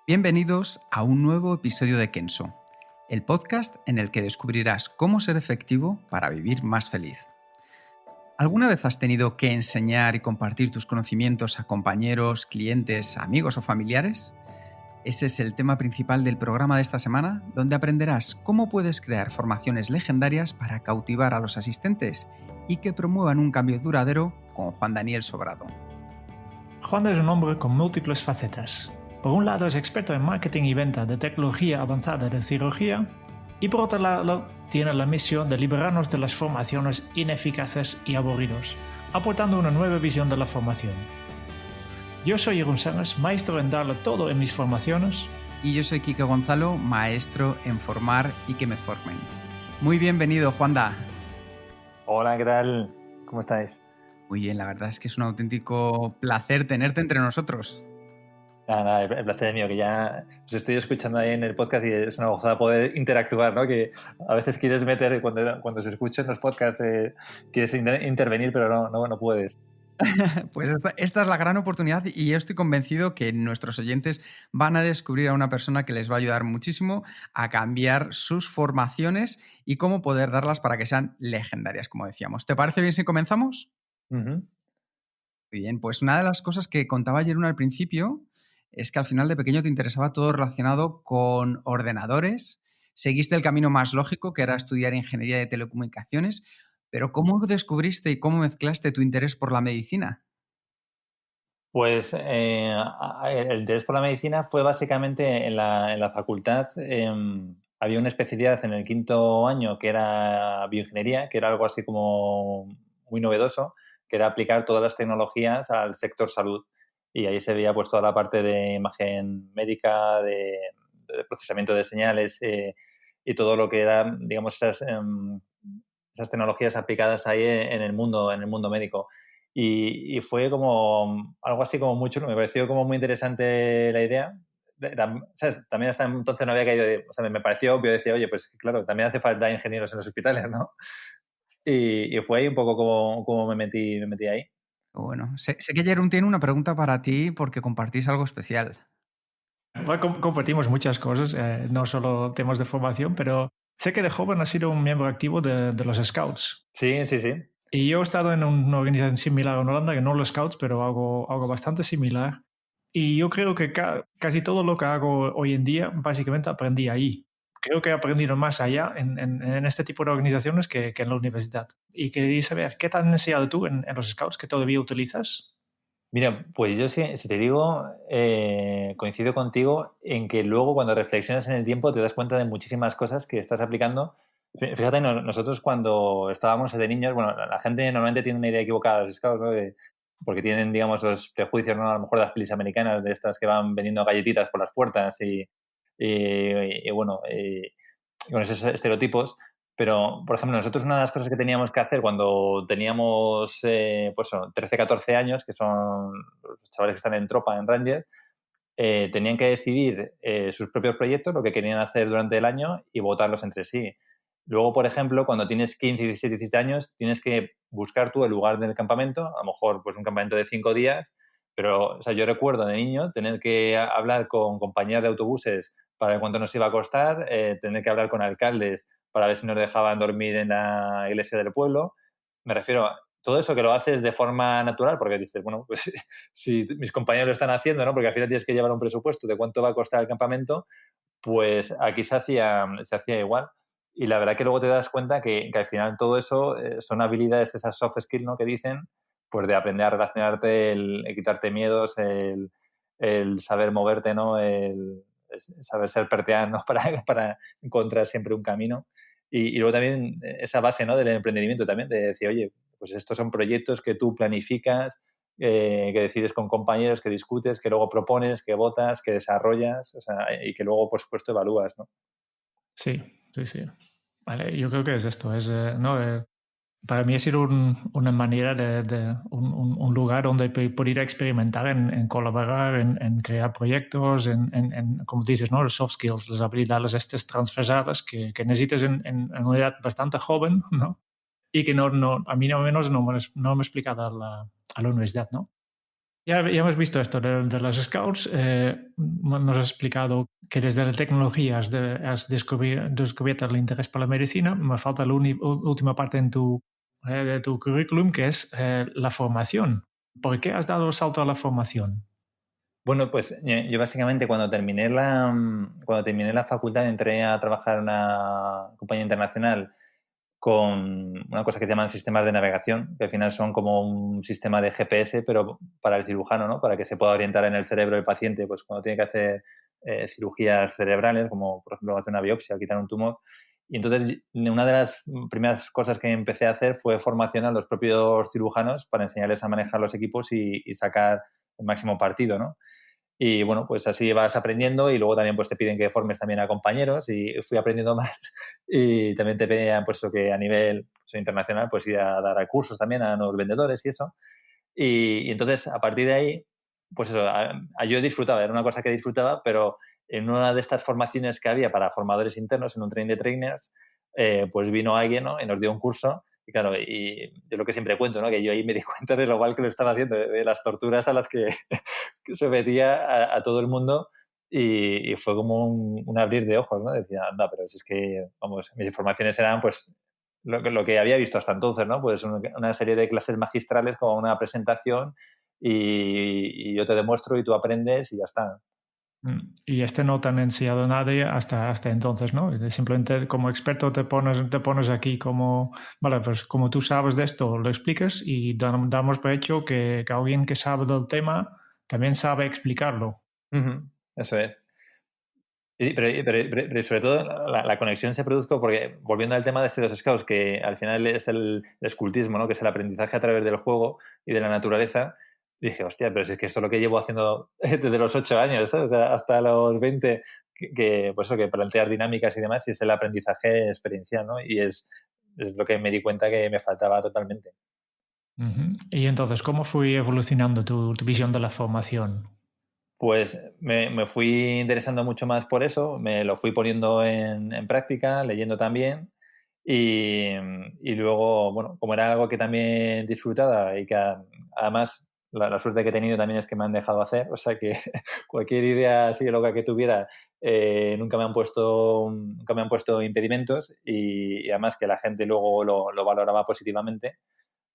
Bienvenidos a un nuevo episodio de Kenso, el podcast en el que descubrirás cómo ser efectivo para vivir más feliz. ¿Alguna vez has tenido que enseñar y compartir tus conocimientos a compañeros, clientes, amigos o familiares? Ese es el tema principal del programa de esta semana, donde aprenderás cómo puedes crear formaciones legendarias para cautivar a los asistentes y que promuevan un cambio duradero con Juan Daniel Sobrado. Juan es un hombre con múltiples facetas. Por un lado es experto en marketing y venta de tecnología avanzada de cirugía y por otro lado tiene la misión de liberarnos de las formaciones ineficaces y aburridos, aportando una nueva visión de la formación. Yo soy Jeroen Serres, maestro en darlo todo en mis formaciones. Y yo soy Quique Gonzalo, maestro en formar y que me formen. Muy bienvenido, Juanda. Hola, ¿qué tal? ¿Cómo estáis? Muy bien, la verdad es que es un auténtico placer tenerte entre nosotros. Nada, el placer es mío, que ya os estoy escuchando ahí en el podcast y es una gozada poder interactuar, ¿no? Que a veces quieres meter, cuando se escuchan los podcasts, quieres intervenir, pero no puedes. Pues esta es la gran oportunidad y yo estoy convencido que nuestros oyentes van a descubrir a una persona que les va a ayudar muchísimo a cambiar sus formaciones y cómo poder darlas para que sean legendarias, como decíamos. ¿Te parece bien si comenzamos? Uh-huh. Muy bien, pues una de las cosas que contaba ayer al principio es que al final de pequeño te interesaba todo relacionado con ordenadores, seguiste el camino más lógico, que era estudiar ingeniería de telecomunicaciones, pero ¿cómo descubriste y cómo mezclaste tu interés por la medicina? Pues el interés por la medicina fue básicamente en la facultad. Había una especialidad en el quinto año que era bioingeniería, que era algo así como muy novedoso, que era aplicar todas las tecnologías al sector salud. Y ahí se veía pues toda la parte de imagen médica, de procesamiento de señales y todo lo que era, digamos, esas tecnologías aplicadas ahí en el mundo médico. Y fue como algo así como muy chulo, me pareció como muy interesante la idea. ¿Sabes? También hasta entonces no había caído, o sea, me pareció obvio, decía, oye, pues claro, también hace falta ingenieros en los hospitales, ¿no? Y fue ahí un poco como me metí ahí. Bueno, sé que Jerún tiene una pregunta para ti porque compartís algo especial. Bueno, compartimos muchas cosas, no solo temas de formación, pero sé que de joven has sido un miembro activo de los Scouts. Sí, sí, sí. Y yo he estado en una organización similar en Holanda, que no los Scouts, pero algo bastante similar. Y yo creo que casi todo lo que hago hoy en día, básicamente aprendí ahí. Creo que he aprendido más allá en este tipo de organizaciones que en la universidad. Y quería saber, ¿qué te has enseñado tú en los Scouts que todavía utilizas? Mira, pues yo si te digo, coincido contigo en que luego cuando reflexionas en el tiempo te das cuenta de muchísimas cosas que estás aplicando. Fíjate, nosotros cuando estábamos de niños, bueno, la gente normalmente tiene una idea equivocada de los scouts, ¿no? Porque tienen, digamos, los prejuicios, ¿no? A lo mejor de las pelis americanas, de estas que van vendiendo galletitas por las puertas y bueno, con esos estereotipos. Pero, por ejemplo, nosotros una de las cosas que teníamos que hacer cuando teníamos pues 13, 14 años, que son los chavales que están en tropa, en Ranger, tenían que decidir sus propios proyectos, lo que querían hacer durante el año y votarlos entre sí. Luego, por ejemplo, cuando tienes 15, 16, 17 años, tienes que buscar tú el lugar del campamento, a lo mejor pues un campamento de 5 días, pero o sea, yo recuerdo de niño tener que hablar con compañías de autobuses para ver cuánto nos iba a costar, tener que hablar con alcaldes para ver si nos dejaban dormir en la iglesia del pueblo. Me refiero a todo eso que lo haces de forma natural, porque dices, bueno, pues si mis compañeros lo están haciendo, ¿no? Porque al final tienes que llevar un presupuesto de cuánto va a costar el campamento, pues aquí se hacía igual. Y la verdad que luego te das cuenta que al final todo eso son habilidades, esas soft skills, ¿no? Que dicen, pues de aprender a relacionarte, el quitarte miedos, el saber moverte, ¿no? El saber ser perteán, ¿no? Para encontrar siempre un camino. Y luego también esa base, ¿no? Del emprendimiento también, de decir, oye, pues estos son proyectos que tú planificas, que decides con compañeros, que discutes, que luego propones, que votas, que desarrollas, o sea, y que luego, por supuesto, evalúas, ¿no? Sí, sí, sí. Vale, yo creo que es esto, ¿no? Para mí ha sido una manera un lugar donde poder experimentar en colaborar, en crear proyectos, como dices, ¿no? Los soft skills, las habilidades estas transversales que necesitas en una edad bastante joven, ¿no? Y que a mí no menos no me he explicado a la universidad, ¿no? Ya hemos visto esto de las Scouts. Nos has explicado que desde la tecnología has descubierto el interés por la medicina. Me falta la última parte de tu currículum, que es la formación. ¿Por qué has dado el salto a la formación? Bueno, pues yo básicamente cuando terminé la facultad entré a trabajar en una compañía internacional con una cosa que se llaman sistemas de navegación, que al final son como un sistema de GPS, pero para el cirujano, ¿no? Para que se pueda orientar en el cerebro del paciente, pues cuando tiene que hacer cirugías cerebrales, como por ejemplo hacer una biopsia o quitar un tumor. Y entonces una de las primeras cosas que empecé a hacer fue formación a los propios cirujanos para enseñarles a manejar los equipos y sacar el máximo partido, ¿no? Y bueno, pues así vas aprendiendo y luego también pues te piden que formes también a compañeros y fui aprendiendo más y también te pedían pues eso que a nivel pues, internacional pues ir a dar cursos también a nuevos vendedores y eso. Y entonces a partir de ahí pues eso, yo disfrutaba, era una cosa que disfrutaba, pero en una de estas formaciones que había para formadores internos, en un training de trainers, pues vino alguien, ¿no? Y nos dio un curso y claro, y yo lo que siempre cuento, ¿no? Que yo ahí me di cuenta de lo mal que lo estaba haciendo, de las torturas a las que sometía a todo el mundo y fue como un abrir de ojos, ¿no? Decía, anda, pero si es que, vamos, mis informaciones eran pues lo que había visto hasta entonces, ¿no? Pues una serie de clases magistrales como una presentación y yo te demuestro y tú aprendes y ya está. Y no te han enseñado a nadie hasta entonces, ¿no? Simplemente como experto te pones aquí como, vale, pues como tú sabes de esto, lo explicas y damos por hecho que alguien que sabe del tema también sabe explicarlo. Ujú, eso es. Pero sobre todo la conexión se produjo porque, volviendo al tema de los scouts, que al final es el escultismo, ¿no? Que es el aprendizaje a través del juego y de la naturaleza, dije, hostia, pero si es que esto es lo que llevo haciendo desde los 8 años, ¿sabes? O sea, hasta los 20, pues eso, que plantear dinámicas y demás, y es el aprendizaje experiencial, ¿no? Y es lo que me di cuenta que me faltaba totalmente. Ujú. Y entonces, ¿cómo fue evolucionando tu visión de la formación? Pues me fui interesando mucho más por eso, me lo fui poniendo en práctica, leyendo también y luego, bueno, como era algo que también disfrutaba y que además la suerte que he tenido también es que me han dejado hacer, o sea que cualquier idea así loca que tuviera nunca me han puesto impedimentos y además que la gente luego lo valoraba positivamente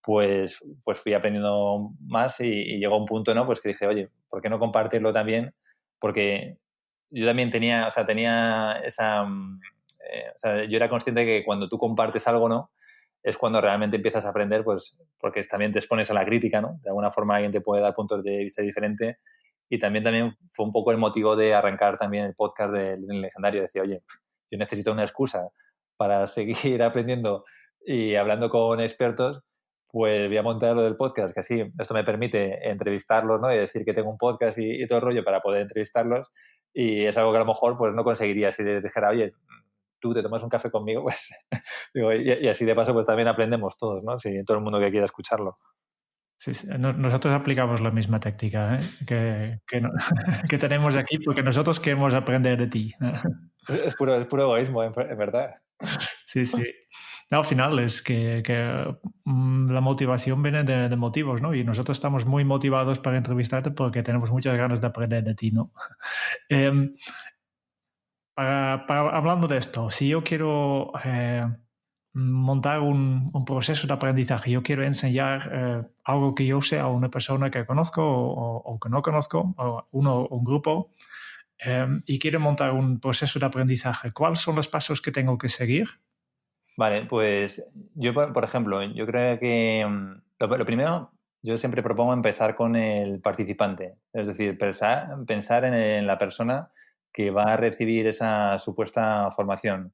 pues fui aprendiendo más y llegó un punto, ¿no? Pues que dije, oye, ¿por qué no compartirlo también? Porque yo también tenía, o sea, tenía esa... o sea, yo era consciente de que cuando tú compartes algo, ¿no? Es cuando realmente empiezas a aprender, pues porque también te expones a la crítica, ¿no? De alguna forma alguien te puede dar puntos de vista diferentes y también fue un poco el motivo de arrancar también el podcast del Legendario. Decía, oye, yo necesito una excusa para seguir aprendiendo y hablando con expertos, pues voy a montar lo del podcast, que así esto me permite entrevistarlos, ¿no? Y decir que tengo un podcast y todo el rollo para poder entrevistarlos. Y es algo que a lo mejor pues no conseguiría si les dijera, oye, tú te tomas un café conmigo, pues digo, y así de paso pues también aprendemos todos, ¿no? Si todo el mundo que quiera escucharlo. Sí, sí. Nosotros aplicamos la misma táctica, ¿eh? Que tenemos aquí porque nosotros queremos aprender de ti. Es puro egoísmo, en verdad. Sí, sí. No, al final es que la motivación viene de motivos, ¿no? Y nosotros estamos muy motivados para entrevistarte porque tenemos muchas ganas de aprender de ti, ¿no? Em, hablando de esto, si yo quiero montar un proceso de aprendizaje, yo quiero enseñar algo que yo sé a una persona que conozco o que no conozco, o un grupo, y quiero montar un proceso de aprendizaje, ¿cuáles son los pasos que tengo que seguir? Vale, pues yo, por ejemplo, yo creo que lo primero, yo siempre propongo empezar con el participante, es decir, pensar en la persona que va a recibir esa supuesta formación.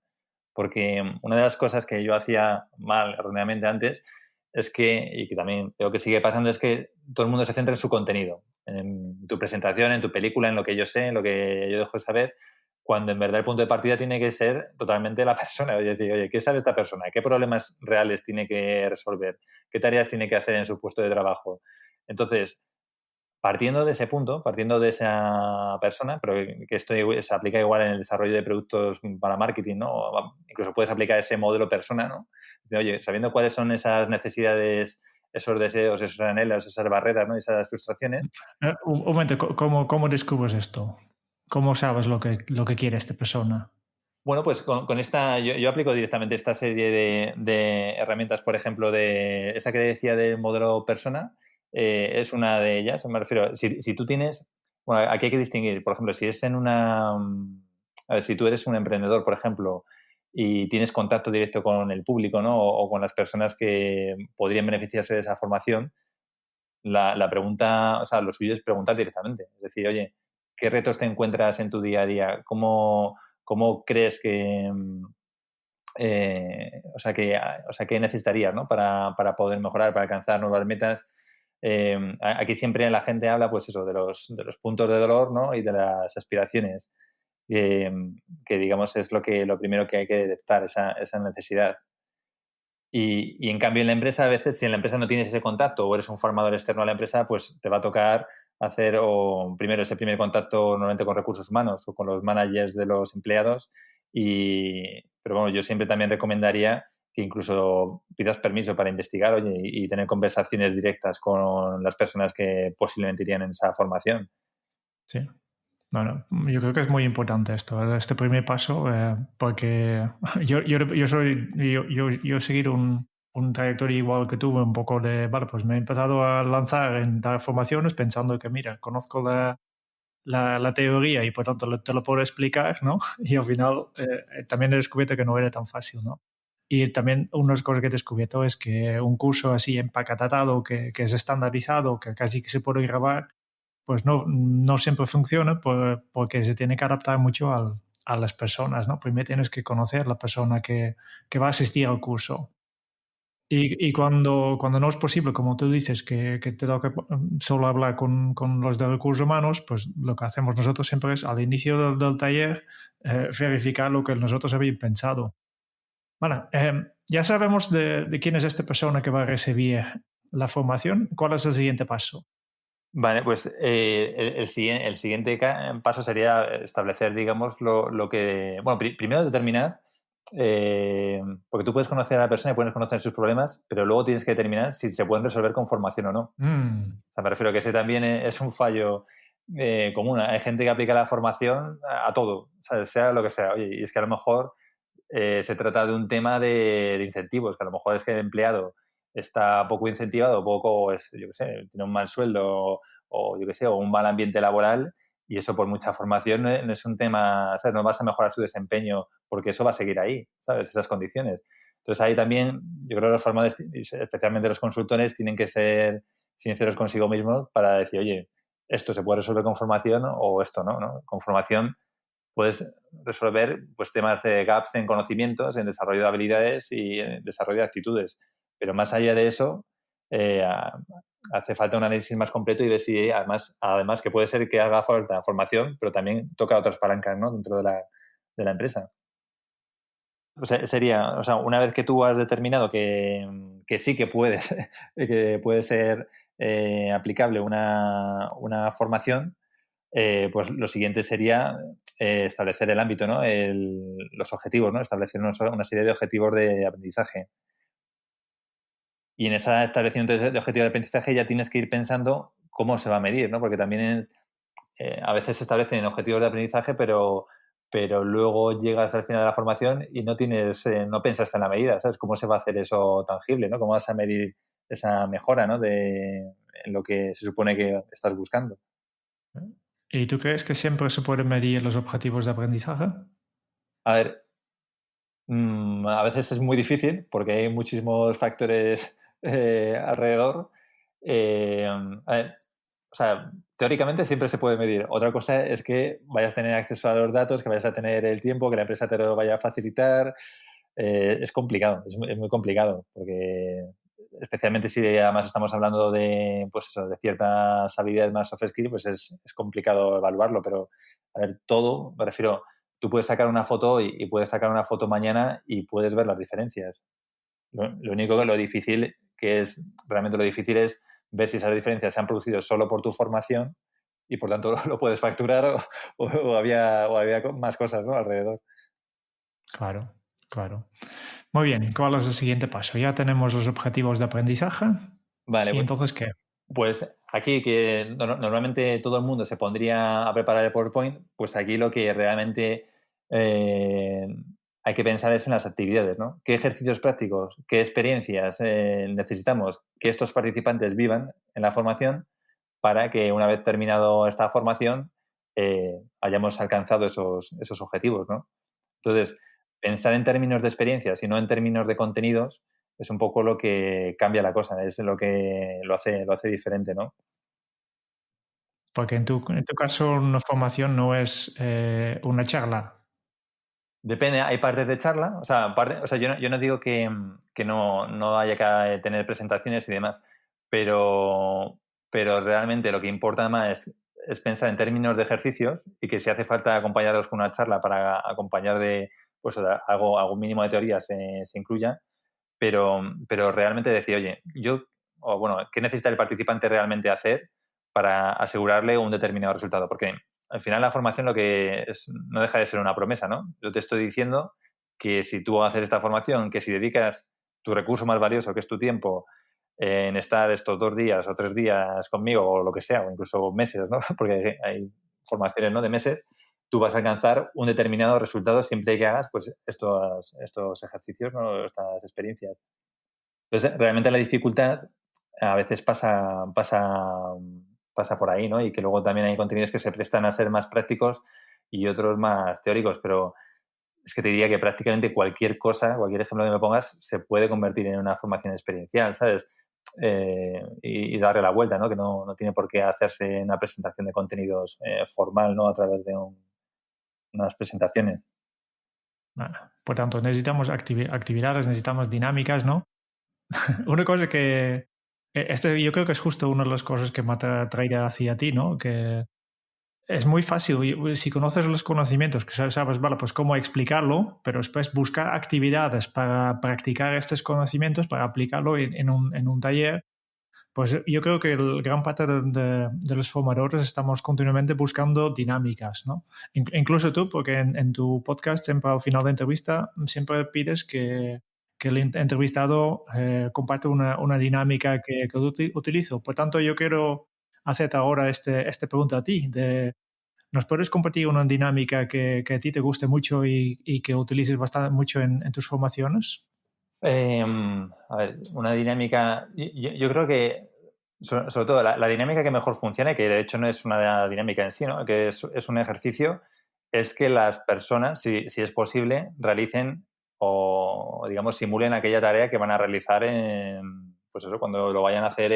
Porque una de las cosas que yo hacía mal erróneamente antes es que, y que también creo que sigue pasando, es que todo el mundo se centra en su contenido, en tu presentación, en tu película, en lo que yo sé, en lo que yo dejo de saber, cuando en verdad el punto de partida tiene que ser totalmente la persona. Es decir, oye, ¿qué sabe esta persona? ¿Qué problemas reales tiene que resolver? ¿Qué tareas tiene que hacer en su puesto de trabajo? Entonces, partiendo de ese punto, partiendo de esa persona, pero que esto se aplica igual en el desarrollo de productos para marketing, ¿no? O incluso puedes aplicar ese modelo persona, ¿no? De, oye, sabiendo cuáles son esas necesidades esos deseos, esos anhelos, esas barreras, ¿no? Esas frustraciones. Un momento, ¿cómo descubres esto? ¿Cómo sabes lo que quiere esta persona? Bueno, pues con esta, yo aplico directamente esta serie de herramientas, por ejemplo, de esta que decía del modelo persona, es una de ellas. Me refiero, si tú tienes, bueno, aquí hay que distinguir, por ejemplo, si es en una, a ver, si tú eres un emprendedor, por ejemplo, y tienes contacto directo con el público, ¿no? O con las personas que podrían beneficiarse de esa formación, la pregunta, o sea, lo suyo es preguntar directamente. Es decir, oye, ¿qué retos te encuentras en tu día a día? ¿Cómo crees que, qué necesitarías, ¿no? para poder mejorar, para alcanzar nuevas metas? Aquí siempre la gente habla, pues eso, de los puntos de dolor, ¿no? Y de las aspiraciones, que digamos es lo primero que hay que detectar, esa necesidad. Y en cambio en la empresa, a veces, si en la empresa no tienes ese contacto o eres un formador externo a la empresa, pues te va a tocar hacer primero ese primer contacto normalmente con recursos humanos o con los managers de los empleados. Pero bueno, yo siempre también recomendaría que incluso pidas permiso para investigar, oye, y tener conversaciones directas con las personas que posiblemente irían en esa formación. Sí. Bueno, yo creo que es muy importante esto, este primer paso, porque yo he seguido un trayectoria igual que tú, un poco vale, pues me he empezado a lanzar en dar formaciones pensando que, mira, conozco la teoría y por tanto te lo puedo explicar, ¿no? Y al final también he descubierto que no era tan fácil, ¿no? Y también una de las cosas que he descubierto es que un curso así empaquetado, que es estandarizado, que casi que se puede grabar, pues no siempre funciona porque se tiene que adaptar mucho a las personas, ¿no? Primero tienes que conocer la persona que va a asistir al curso. Y cuando no es posible, como tú dices, que te toca solo hablar con los de recursos humanos, pues lo que hacemos nosotros siempre es al inicio del taller verificar lo que nosotros habíamos pensado. Bueno, ya sabemos de quién es esta persona que va a recibir la formación. ¿Cuál es el siguiente paso? Vale, pues el siguiente paso sería establecer, digamos, lo que... Bueno, primero determinar, porque tú puedes conocer a la persona y puedes conocer sus problemas, pero luego tienes que determinar si se pueden resolver con formación o no. Mm, O sea, me refiero que ese también es un fallo común. Hay gente que aplica la formación a todo, o sea lo que sea. Oye, y es que a lo mejor se trata de un tema de incentivos, que a lo mejor es que el empleado está poco incentivado, poco, yo qué sé, tiene un mal sueldo o yo qué sé, o un mal ambiente laboral, y eso por mucha formación no es un tema, ¿sabes? No vas a mejorar su desempeño porque eso va a seguir ahí, ¿sabes? Esas condiciones. Entonces ahí también yo creo que los formadores, especialmente los consultores, tienen que ser sinceros consigo mismos para decir, oye, esto se puede resolver con formación o esto no, ¿no? Con formación puedes resolver pues, temas de gaps en conocimientos, en desarrollo de habilidades y en desarrollo de actitudes. Pero más allá de eso, eh, hace falta un análisis más completo y ver si además que puede ser que haga falta formación, pero también toca otras palancas, ¿no? Dentro de la empresa. O sea, sería, o sea, una vez que tú has determinado que sí que puedes, que puede ser aplicable una formación, pues lo siguiente sería establecer el ámbito, ¿no? Los objetivos, ¿no? Establecer una serie de objetivos de aprendizaje. Y en ese establecimiento de objetivos de aprendizaje ya tienes que ir pensando cómo se va a medir, ¿no? Porque también a veces se establecen objetivos de aprendizaje, pero luego llegas al final de la formación y no pensaste en la medida, ¿sabes? ¿Cómo se va a hacer eso tangible, ¿no? ¿Cómo vas a medir esa mejora, ¿no? En lo que se supone que estás buscando. ¿Y tú crees que siempre se pueden medir los objetivos de aprendizaje? A ver, a veces es muy difícil porque hay muchísimos factores alrededor. A ver, o sea, teóricamente siempre se puede medir. Otra cosa es que vayas a tener acceso a los datos, que vayas a tener el tiempo, que la empresa te lo vaya a facilitar. Es complicado, es muy complicado, porque especialmente si además estamos hablando de, pues eso, de ciertas habilidades más soft skills, pues es complicado evaluarlo. Pero, a ver, todo, me refiero, tú puedes sacar una foto hoy y puedes sacar una foto mañana y puedes ver las diferencias. Lo único que realmente lo difícil es ver si esas diferencias se han producido solo por tu formación y por tanto lo puedes facturar o había más cosas, ¿no? Alrededor. Claro, claro. Muy bien, ¿cuál es el siguiente paso? Ya tenemos los objetivos de aprendizaje. Vale, ¿Y entonces qué? pues aquí que normalmente todo el mundo se pondría a preparar el PowerPoint, pues aquí lo que realmente eh, hay que pensar es en las actividades, ¿no? ¿Qué ejercicios prácticos, qué experiencias necesitamos que estos participantes vivan en la formación para que una vez terminado esta formación hayamos alcanzado esos objetivos, ¿no? Entonces, pensar en términos de experiencias y no en términos de contenidos es un poco lo que cambia la cosa, es lo que lo hace diferente, ¿no? Porque en tu caso una formación no es una charla. Depende, hay partes de charla, o sea yo no digo que no haya que tener presentaciones y demás, pero, pero realmente lo que importa más es pensar en términos de ejercicios y que si hace falta acompañarlos con una charla para acompañar de pues, algún mínimo de teoría se incluya, pero realmente decir, oye, o bueno, ¿qué necesita el participante realmente hacer para asegurarle un determinado resultado? Porque al final la formación lo que es, no deja de ser una promesa, ¿no? Yo te estoy diciendo que si tú haces esta formación, que si dedicas tu recurso más valioso, que es tu tiempo, en estar estos 2 días o 3 días conmigo o lo que sea, o incluso meses, ¿no? Porque hay formaciones, ¿no? De meses, tú vas a alcanzar un determinado resultado siempre que hagas pues, estos ejercicios, ¿no? Estas experiencias. Entonces, realmente la dificultad a veces pasa por ahí, ¿no? Y que luego también hay contenidos que se prestan a ser más prácticos y otros más teóricos, pero es que te diría que prácticamente cualquier cosa, cualquier ejemplo que me pongas, se puede convertir en una formación experiencial, ¿sabes? Y darle la vuelta, ¿no? Que no tiene por qué hacerse una presentación de contenidos formal, ¿no? A través de unas presentaciones. Bueno, por tanto, necesitamos actividades, necesitamos dinámicas, ¿no? Una cosa que yo creo que es justo una de las cosas que me atrae hacia ti, ¿no? Que es muy fácil, si conoces los conocimientos, que sabes, vale, pues cómo explicarlo, pero después buscar actividades para practicar estos conocimientos, para aplicarlo en un taller, pues yo creo que el gran parte de los formadores estamos continuamente buscando dinámicas, ¿no? Incluso tú, porque en tu podcast siempre al final de entrevista siempre pides que el entrevistado comparte una dinámica que utilizo. Por tanto, yo quiero hacerte ahora esta pregunta a ti. ¿Nos puedes compartir una dinámica que a ti te guste mucho y que utilices bastante mucho en tus formaciones? A ver, una dinámica. Yo creo que, sobre todo, la dinámica que mejor funciona, y que de hecho no es una dinámica en sí, ¿no? Que es un ejercicio, es que las personas, si es posible, realicen o, digamos, simulen aquella tarea que van a realizar pues eso, cuando lo vayan a hacer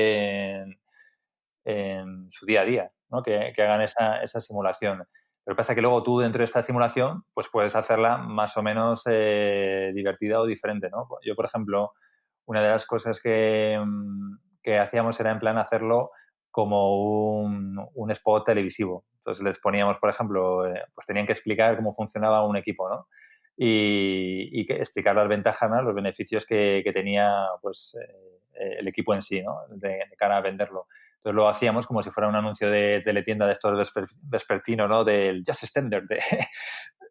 en su día a día, ¿no? Que hagan esa simulación. Lo que pasa es que luego tú dentro de esta simulación pues puedes hacerla más o menos divertida o diferente, ¿no? Yo, por ejemplo, una de las cosas que hacíamos era en plan hacerlo como un spot televisivo. Entonces les poníamos, por ejemplo, pues tenían que explicar cómo funcionaba un equipo, ¿no? Y explicar las ventajas, ¿no? Los beneficios que tenía pues, el equipo en sí, ¿no? De cara a venderlo. Entonces lo hacíamos como si fuera un anuncio de teletienda de estos vespertino, ¿no? Del Just Standard.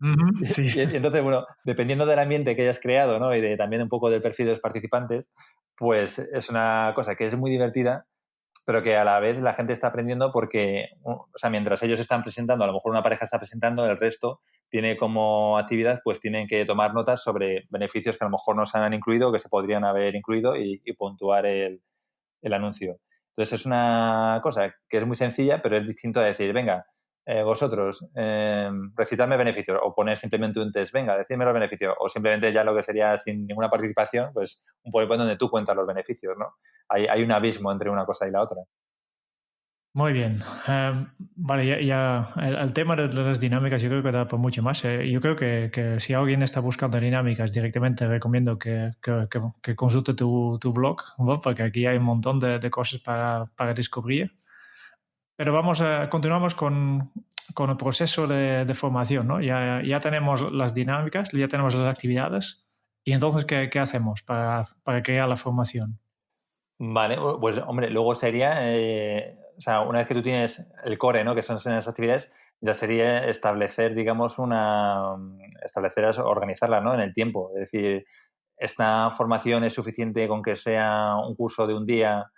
Ujú, sí. Y entonces, bueno, dependiendo del ambiente que hayas creado, ¿no? Y también un poco del perfil de los participantes, pues es una cosa que es muy divertida, pero que a la vez la gente está aprendiendo porque, o sea, mientras ellos están presentando, a lo mejor una pareja está presentando, el resto tiene como actividad, pues tienen que tomar notas sobre beneficios que a lo mejor no se han incluido o que se podrían haber incluido y puntuar el anuncio. Entonces es una cosa que es muy sencilla, pero es distinto a decir, venga, vosotros, recitadme beneficios o poner simplemente un test, venga, decidme los beneficios o simplemente ya lo que sería sin ninguna participación, pues un PowerPoint donde tú cuentas los beneficios, ¿no? Hay un abismo entre una cosa y la otra. Muy bien. Vale, el tema de las dinámicas yo creo que da por mucho más. Yo creo que si alguien está buscando dinámicas, directamente recomiendo que consulte tu blog, ¿no? Porque aquí hay un montón de cosas para descubrir. Pero continuamos con el proceso de formación, ¿no? Ya tenemos las dinámicas, ya tenemos las actividades. ¿Y entonces qué hacemos para crear la formación? Vale, pues hombre, luego sería, o sea, una vez que tú tienes el core, ¿no? Que son esas actividades, ya sería establecer, digamos, organizarla, ¿no? En el tiempo. Es decir, esta formación es suficiente con que sea un curso de un día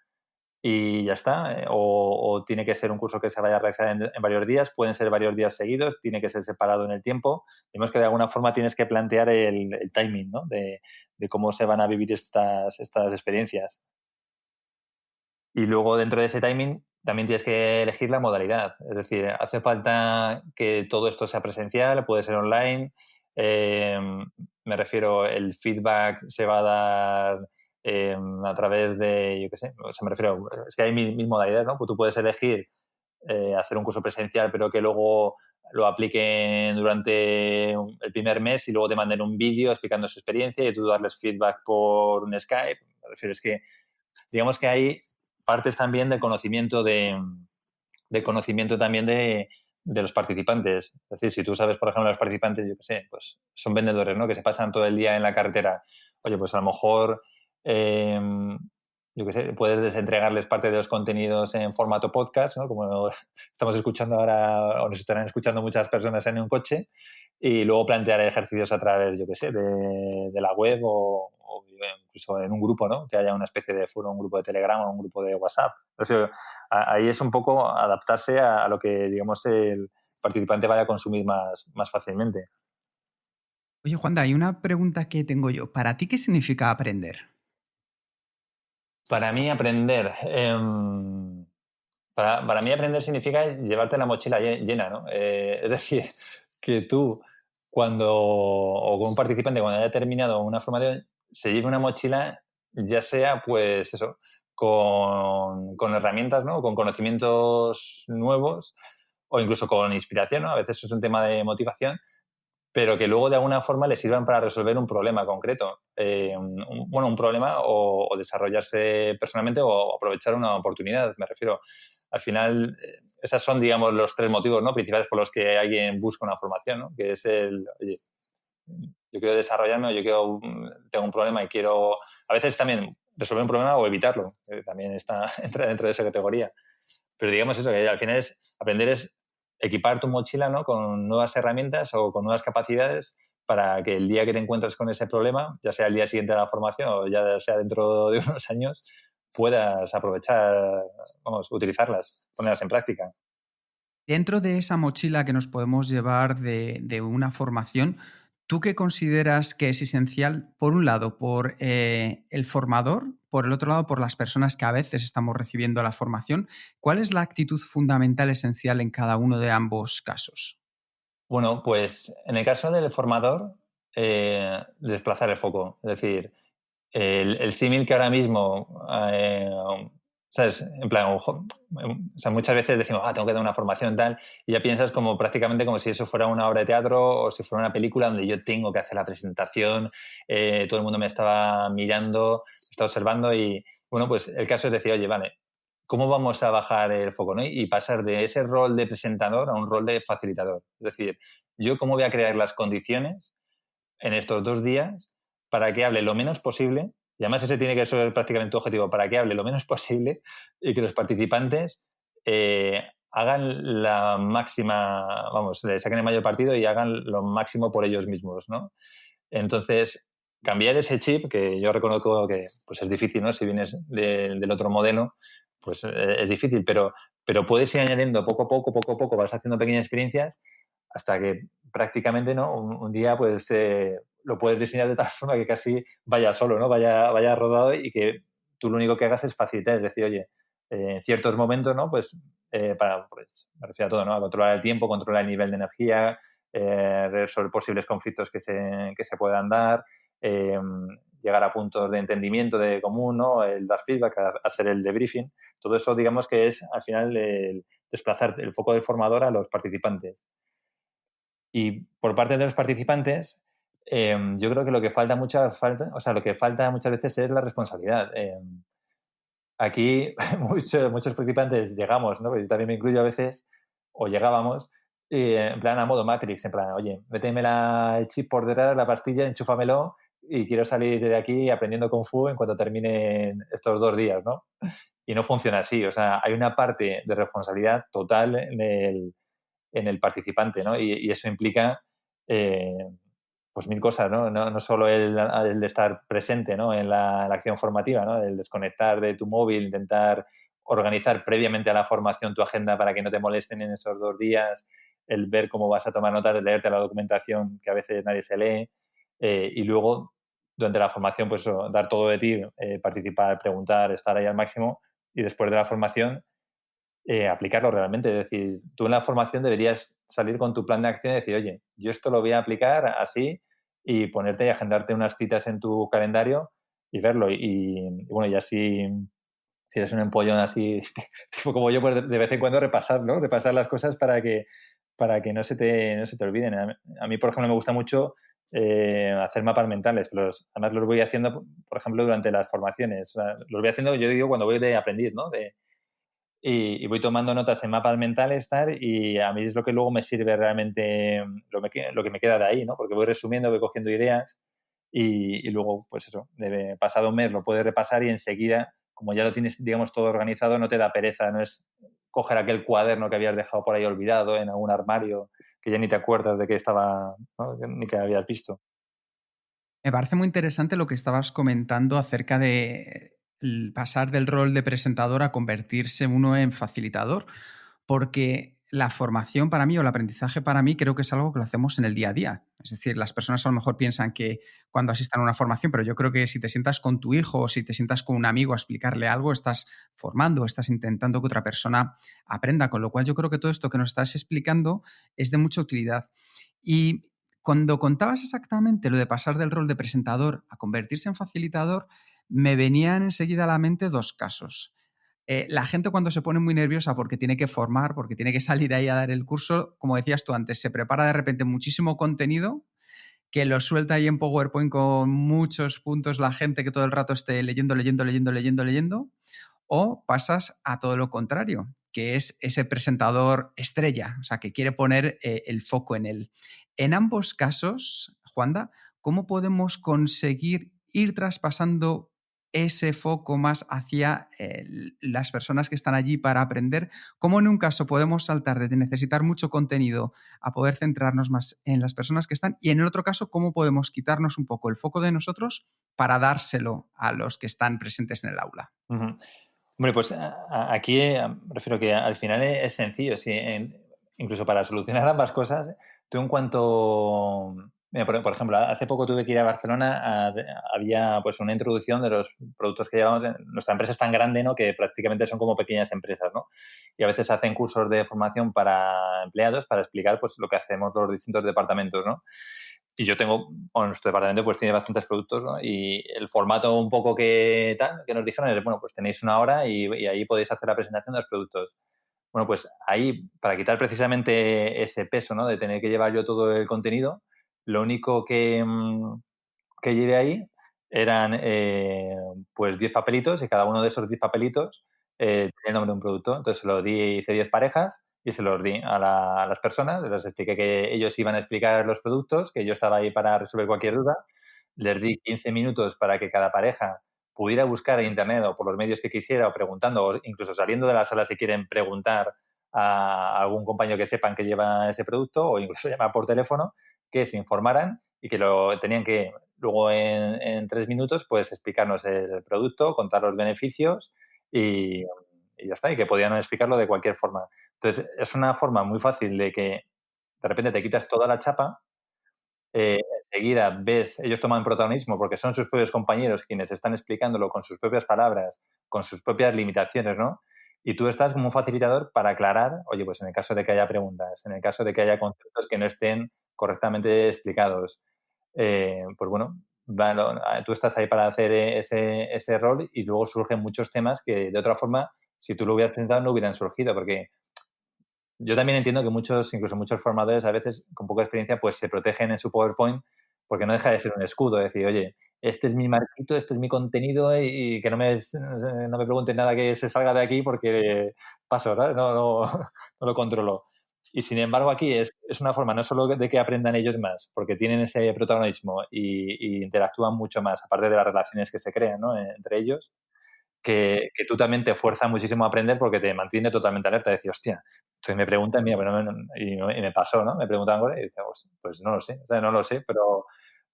y ya está. O tiene que ser un curso que se vaya a realizar en varios días, pueden ser varios días seguidos, tiene que ser separado en el tiempo. Digamos que de alguna forma tienes que plantear el timing, ¿no? de cómo se van a vivir estas experiencias. Y luego dentro de ese timing también tienes que elegir la modalidad. Es decir, hace falta que todo esto sea presencial, puede ser online. Me refiero, el feedback se va a dar a través de, yo qué sé, o sea, me refiero, es que hay mil modalidades, ¿no? Pues tú puedes elegir hacer un curso presencial, pero que luego lo apliquen durante el primer mes y luego te manden un vídeo explicando su experiencia y tú darles feedback por un Skype. Me refiero, es que digamos que hay partes también de conocimiento también de los participantes. Es decir, si tú sabes, por ejemplo, los participantes, yo qué sé, pues son vendedores, ¿no? Que se pasan todo el día en la carretera. Oye, pues a lo mejor, yo qué sé, puedes entregarles parte de los contenidos en formato podcast, ¿no? Como estamos escuchando ahora, o nos estarán escuchando muchas personas en un coche, y luego plantear ejercicios a través, yo qué sé, de la web o incluso en un grupo, ¿no? Que haya una especie de foro, un grupo de Telegram o un grupo de WhatsApp. O sea, ahí es un poco adaptarse a lo que, digamos, el participante vaya a consumir más fácilmente. Oye, Juanda, hay una pregunta que tengo yo. ¿Para ti qué significa aprender? Para mí aprender, para mí aprender significa llevarte la mochila llena, ¿no? Es decir, que tú o con un participante cuando haya terminado una formación se lleve una mochila, ya sea pues eso, con herramientas, ¿no? Con conocimientos nuevos o incluso con inspiración, ¿no? A veces es un tema de motivación, pero que luego de alguna forma le sirvan para resolver un problema concreto. Un problema o desarrollarse personalmente o aprovechar una oportunidad, me refiero. Al final, esas son, digamos, los tres motivos, ¿no? Principales por los que alguien busca una formación, ¿no? Que es oye, yo quiero desarrollarme o tengo un problema y quiero, a veces también resolver un problema o evitarlo, que también entra dentro de esa categoría. Pero digamos eso, que al final aprender es equipar tu mochila, ¿no? Con nuevas herramientas o con nuevas capacidades para que el día que te encuentres con ese problema, ya sea el día siguiente de la formación o ya sea dentro de unos años, puedas aprovechar, vamos, utilizarlas, ponerlas en práctica. Dentro de esa mochila que nos podemos llevar de una formación, ¿tú qué consideras que es esencial, por un lado, por el formador, por el otro lado, por las personas que a veces estamos recibiendo la formación? ¿Cuál es la actitud fundamental esencial en cada uno de ambos casos? Bueno, pues en el caso del formador, desplazar el foco. Es decir, el símil que ahora mismo, ¿sabes? En plan, o sea, muchas veces decimos, tengo que dar una formación tal, y ya piensas como prácticamente como si eso fuera una obra de teatro o si fuera una película donde yo tengo que hacer la presentación, todo el mundo me estaba mirando, me estaba observando y, bueno, pues el caso es decir, oye, vale, ¿cómo vamos a bajar el foco, ¿no? Y pasar de ese rol de presentador a un rol de facilitador. Es decir, yo cómo voy a crear las condiciones en estos 2 días para que hable lo menos posible, y además ese tiene que ser prácticamente tu objetivo, para que hable lo menos posible y que los participantes hagan la máxima, vamos, le saquen el mayor partido y hagan lo máximo por ellos mismos, ¿no? Entonces, cambiar ese chip, que yo reconozco que pues es difícil, ¿no? Si vienes del otro modelo, pues es difícil, pero puedes ir añadiendo poco a poco, vas haciendo pequeñas experiencias hasta que prácticamente, ¿no? Un día, pues, lo puedes diseñar de tal forma que casi vaya solo, ¿no? Vaya rodado y que tú lo único que hagas es facilitar, es decir, oye, en ciertos momentos, ¿no? Pues, pues, me refiero a todo, ¿no? A controlar el tiempo, controlar el nivel de energía, resolver posibles conflictos que se puedan dar, llegar a puntos de entendimiento de común, ¿no? El dar feedback, hacer el debriefing. Todo eso, digamos que es al final el desplazar el foco del formador a los participantes. Y por parte de los participantes, yo creo que lo que falta muchas veces es la responsabilidad. Aquí muchos participantes llegamos, ¿no? Yo también me incluyo a veces, o llegábamos, en plan a modo Matrix, en plan, oye, méteme el chip por detrás, la pastilla, enchúfamelo y quiero salir de aquí aprendiendo Kung Fu en cuanto terminen estos 2 días, ¿no? Y no funciona así, o sea, hay una parte de responsabilidad total en el participante, ¿no? Y eso implica eh, pues mil cosas, ¿no? No solo el de estar presente, ¿no? En la acción formativa, ¿no? El desconectar de tu móvil, intentar organizar previamente a la formación tu agenda para que no te molesten en esos 2 días, el ver cómo vas a tomar notas, de leerte la documentación que a veces nadie se lee, y luego durante la formación pues eso, dar todo de ti, participar, preguntar, estar ahí al máximo, y después de la formación aplicarlo realmente. Es decir, tú en la formación deberías salir con tu plan de acción y decir, oye, yo esto lo voy a aplicar así, y ponerte y agendarte unas citas en tu calendario y verlo. Y bueno, y así, si eres un empollón así, tipo como yo, pues de vez en cuando repasar, ¿no? Repasar las cosas para que no se te olviden. A mí, por ejemplo, me gusta mucho hacer mapas mentales. Además, los voy haciendo, por ejemplo, durante las formaciones. O sea, los voy haciendo, yo digo, cuando voy de aprendiz, ¿no? Y voy tomando notas en mapas mentales, tal, y a mí es lo que luego me sirve realmente, lo que me queda de ahí, ¿no? Porque voy resumiendo, voy cogiendo ideas, y luego, pues eso, pasado un mes lo puedes repasar y enseguida, como ya lo tienes, digamos, todo organizado, no te da pereza, no es coger aquel cuaderno que habías dejado por ahí olvidado en algún armario, que ya ni te acuerdas de que estaba, ¿no? Ni que habías visto. Me parece muy interesante lo que estabas comentando acerca de pasar del rol de presentador a convertirse uno en facilitador, porque la formación para mí o el aprendizaje para mí creo que es algo que lo hacemos en el día a día. Es decir, las personas a lo mejor piensan que cuando asistan a una formación, pero yo creo que si te sientas con tu hijo o si te sientas con un amigo a explicarle algo, estás formando, estás intentando que otra persona aprenda, con lo cual yo creo que todo esto que nos estás explicando es de mucha utilidad. Y cuando contabas exactamente lo de pasar del rol de presentador a convertirse en facilitador, me venían enseguida a la mente dos casos. La gente cuando se pone muy nerviosa porque tiene que formar, porque tiene que salir ahí a dar el curso, como decías tú antes, se prepara de repente muchísimo contenido que lo suelta ahí en PowerPoint con muchos puntos la gente que todo el rato esté leyendo, leyendo, leyendo, leyendo, leyendo, o pasas a todo lo contrario, que es ese presentador estrella, o sea, que quiere poner el foco en él. En ambos casos, Juanda, ¿cómo podemos conseguir ir traspasando ese foco más hacia las personas que están allí para aprender? ¿Cómo en un caso podemos saltar de necesitar mucho contenido a poder centrarnos más en las personas que están? Y en el otro caso, ¿cómo podemos quitarnos un poco el foco de nosotros para dárselo a los que están presentes en el aula? Ujú. Hombre, pues aquí me refiero que al final es sencillo. Sí, incluso para solucionar ambas cosas, tú en cuanto... Mira, por ejemplo, hace poco tuve que ir a Barcelona, había pues una introducción de los productos que llevamos. Nuestra empresa es tan grande, ¿no?, que prácticamente son como pequeñas empresas, ¿no? Y a veces hacen cursos de formación para empleados para explicar pues lo que hacemos los distintos departamentos, ¿no? Y yo tengo, bueno, nuestro departamento pues tiene bastantes productos, ¿no? Y el formato un poco que nos dijeron es, bueno, pues tenéis una hora y ahí podéis hacer la presentación de los productos. Bueno, pues ahí, para quitar precisamente ese peso, ¿no?, de tener que llevar yo todo el contenido, lo único que llevé ahí eran pues 10 papelitos, y cada uno de esos 10 papelitos tenía el nombre de un producto. Entonces hice 10 parejas y se los di a las personas, les expliqué que ellos iban a explicar los productos, que yo estaba ahí para resolver cualquier duda. Les di 15 minutos para que cada pareja pudiera buscar en internet o por los medios que quisiera, o preguntando, o incluso saliendo de la sala si quieren preguntar a algún compañero que sepan que lleva ese producto, o incluso llamar por teléfono, que se informaran y que lo tenían que luego en 3 minutos pues explicarnos el producto, contar los beneficios, y ya está, y que podían explicarlo de cualquier forma. Entonces, es una forma muy fácil de que de repente te quitas toda la chapa. Enseguida ves, ellos toman protagonismo porque son sus propios compañeros quienes están explicándolo con sus propias palabras, con sus propias limitaciones, ¿no? Y tú estás como un facilitador para aclarar, oye, pues en el caso de que haya preguntas, en el caso de que haya conceptos que no estén correctamente explicados, pues bueno, tú estás ahí para hacer ese rol, y luego surgen muchos temas que de otra forma, si tú lo hubieras presentado, no hubieran surgido, porque yo también entiendo que incluso muchos formadores a veces con poca experiencia, pues se protegen en su PowerPoint, porque no deja de ser un escudo, decir, oye, este es mi marquito, este es mi contenido, y que no me pregunten nada que se salga de aquí porque paso, ¿verdad? No lo controlo. Y sin embargo aquí es una forma no solo de que aprendan ellos más, porque tienen ese protagonismo y interactúan mucho más, aparte de las relaciones que se crean, ¿no?, entre ellos, que tú también te fuerza muchísimo a aprender porque te mantiene totalmente alerta. Decir, hostia, entonces me preguntan, mira, pero y me pasó, ¿no? Me preguntan algo y digo, pues no lo sé, o sea, no lo sé,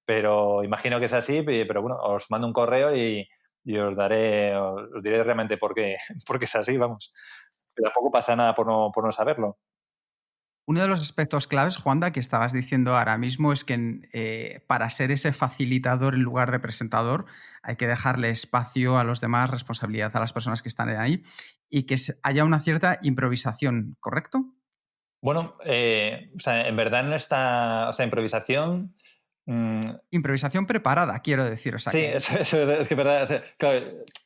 pero imagino que es así, pero bueno, os mando un correo, y y os diré realmente por qué, por qué es así, vamos. Pero tampoco pasa nada por no saberlo. Uno de los aspectos claves, Juanda, que estabas diciendo ahora mismo es que para ser ese facilitador en lugar de presentador hay que dejarle espacio a los demás, responsabilidad a las personas que están ahí y que haya una cierta improvisación, ¿correcto? Bueno, o sea, en verdad no está, o sea, improvisación. Improvisación preparada, quiero decir. O sea Sí, que eso es que es verdad. O sea, claro,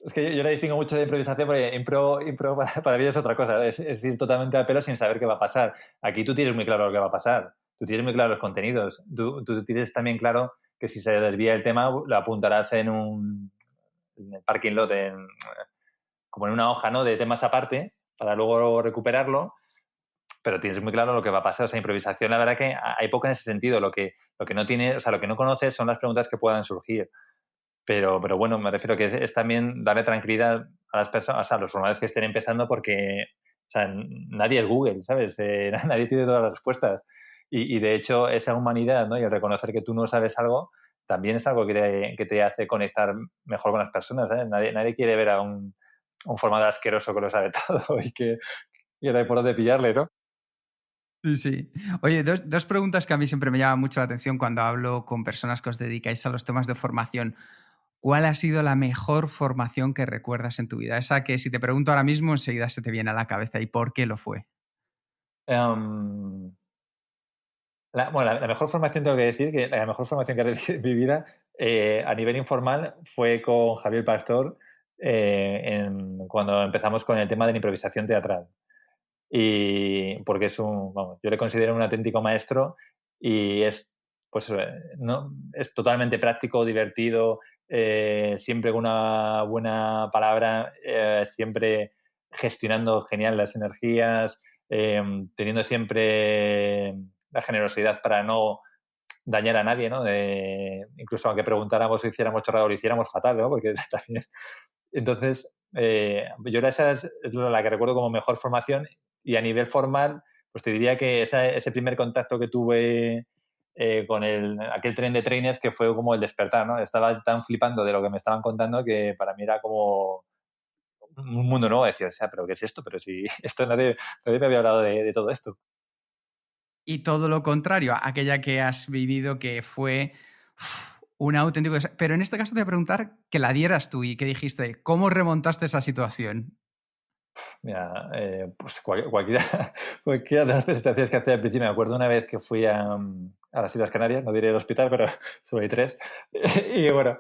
es que yo la distingo mucho de improvisación porque impro para mí es otra cosa. Es ir totalmente a pelo sin saber qué va a pasar. Aquí tú tienes muy claro lo que va a pasar. Tú tienes muy claro los contenidos. Tú tienes también claro que si se desvía el tema, lo apuntarás en el parking lot, como en una hoja, ¿no? De temas aparte, para luego recuperarlo. Pero tienes muy claro lo que va a pasar. O sea, improvisación, la verdad que hay poco en ese sentido. Lo que no tiene, o sea, lo que no conoces son las preguntas que puedan surgir. Pero bueno, me refiero que es también darle tranquilidad a las personas, o sea, a los formadores que estén empezando porque, o sea, nadie es Google, ¿sabes? Nadie tiene todas las respuestas. Y de hecho, esa humanidad, ¿no? Y el reconocer que tú no sabes algo, también es algo que te hace conectar mejor con las personas, ¿eh? Nadie quiere ver a un formador asqueroso que lo sabe todo y no hay por dónde pillarle, ¿no? sí, sí. Oye, dos preguntas que a mí siempre me llaman mucho la atención cuando hablo con personas que os dedicáis a los temas de formación. ¿Cuál ha sido la mejor formación que recuerdas en tu vida? Esa que si te pregunto ahora mismo enseguida se te viene a la cabeza y por qué lo fue. Em, bueno, la mejor formación tengo que decir que la mejor formación que he recibido en mi vida a nivel informal fue con Javier Pastor cuando empezamos con el tema de la improvisación teatral. Y porque vamos, yo le considero un auténtico maestro y pues, no, es totalmente práctico, divertido, siempre con una buena palabra, siempre gestionando genial las energías, teniendo siempre la generosidad para no dañar a nadie, ¿no? Incluso aunque preguntáramos o hiciéramos chorrado, lo hiciéramos fatal, ¿no? Porque también... Entonces, yo esa es la que recuerdo como mejor formación y a nivel formal, pues te diría que ese primer contacto que tuve con aquel tren de trenes que fue como el despertar, ¿no? Estaba tan flipando de lo que me estaban contando que para mí era como un mundo nuevo. Decía, o sea, ¿pero qué es esto? Pero si esto nadie me había hablado de todo esto. Y todo lo contrario, aquella que has vivido que fue un auténtico... Pero en este caso te voy a preguntar que la dieras tú y que dijiste, ¿cómo remontaste esa situación? Mira, pues cualquiera, cualquiera de las presentaciones que hacía al principio, me acuerdo una vez que fui a las Islas Canarias, no diré el hospital, pero solo hay tres, y bueno,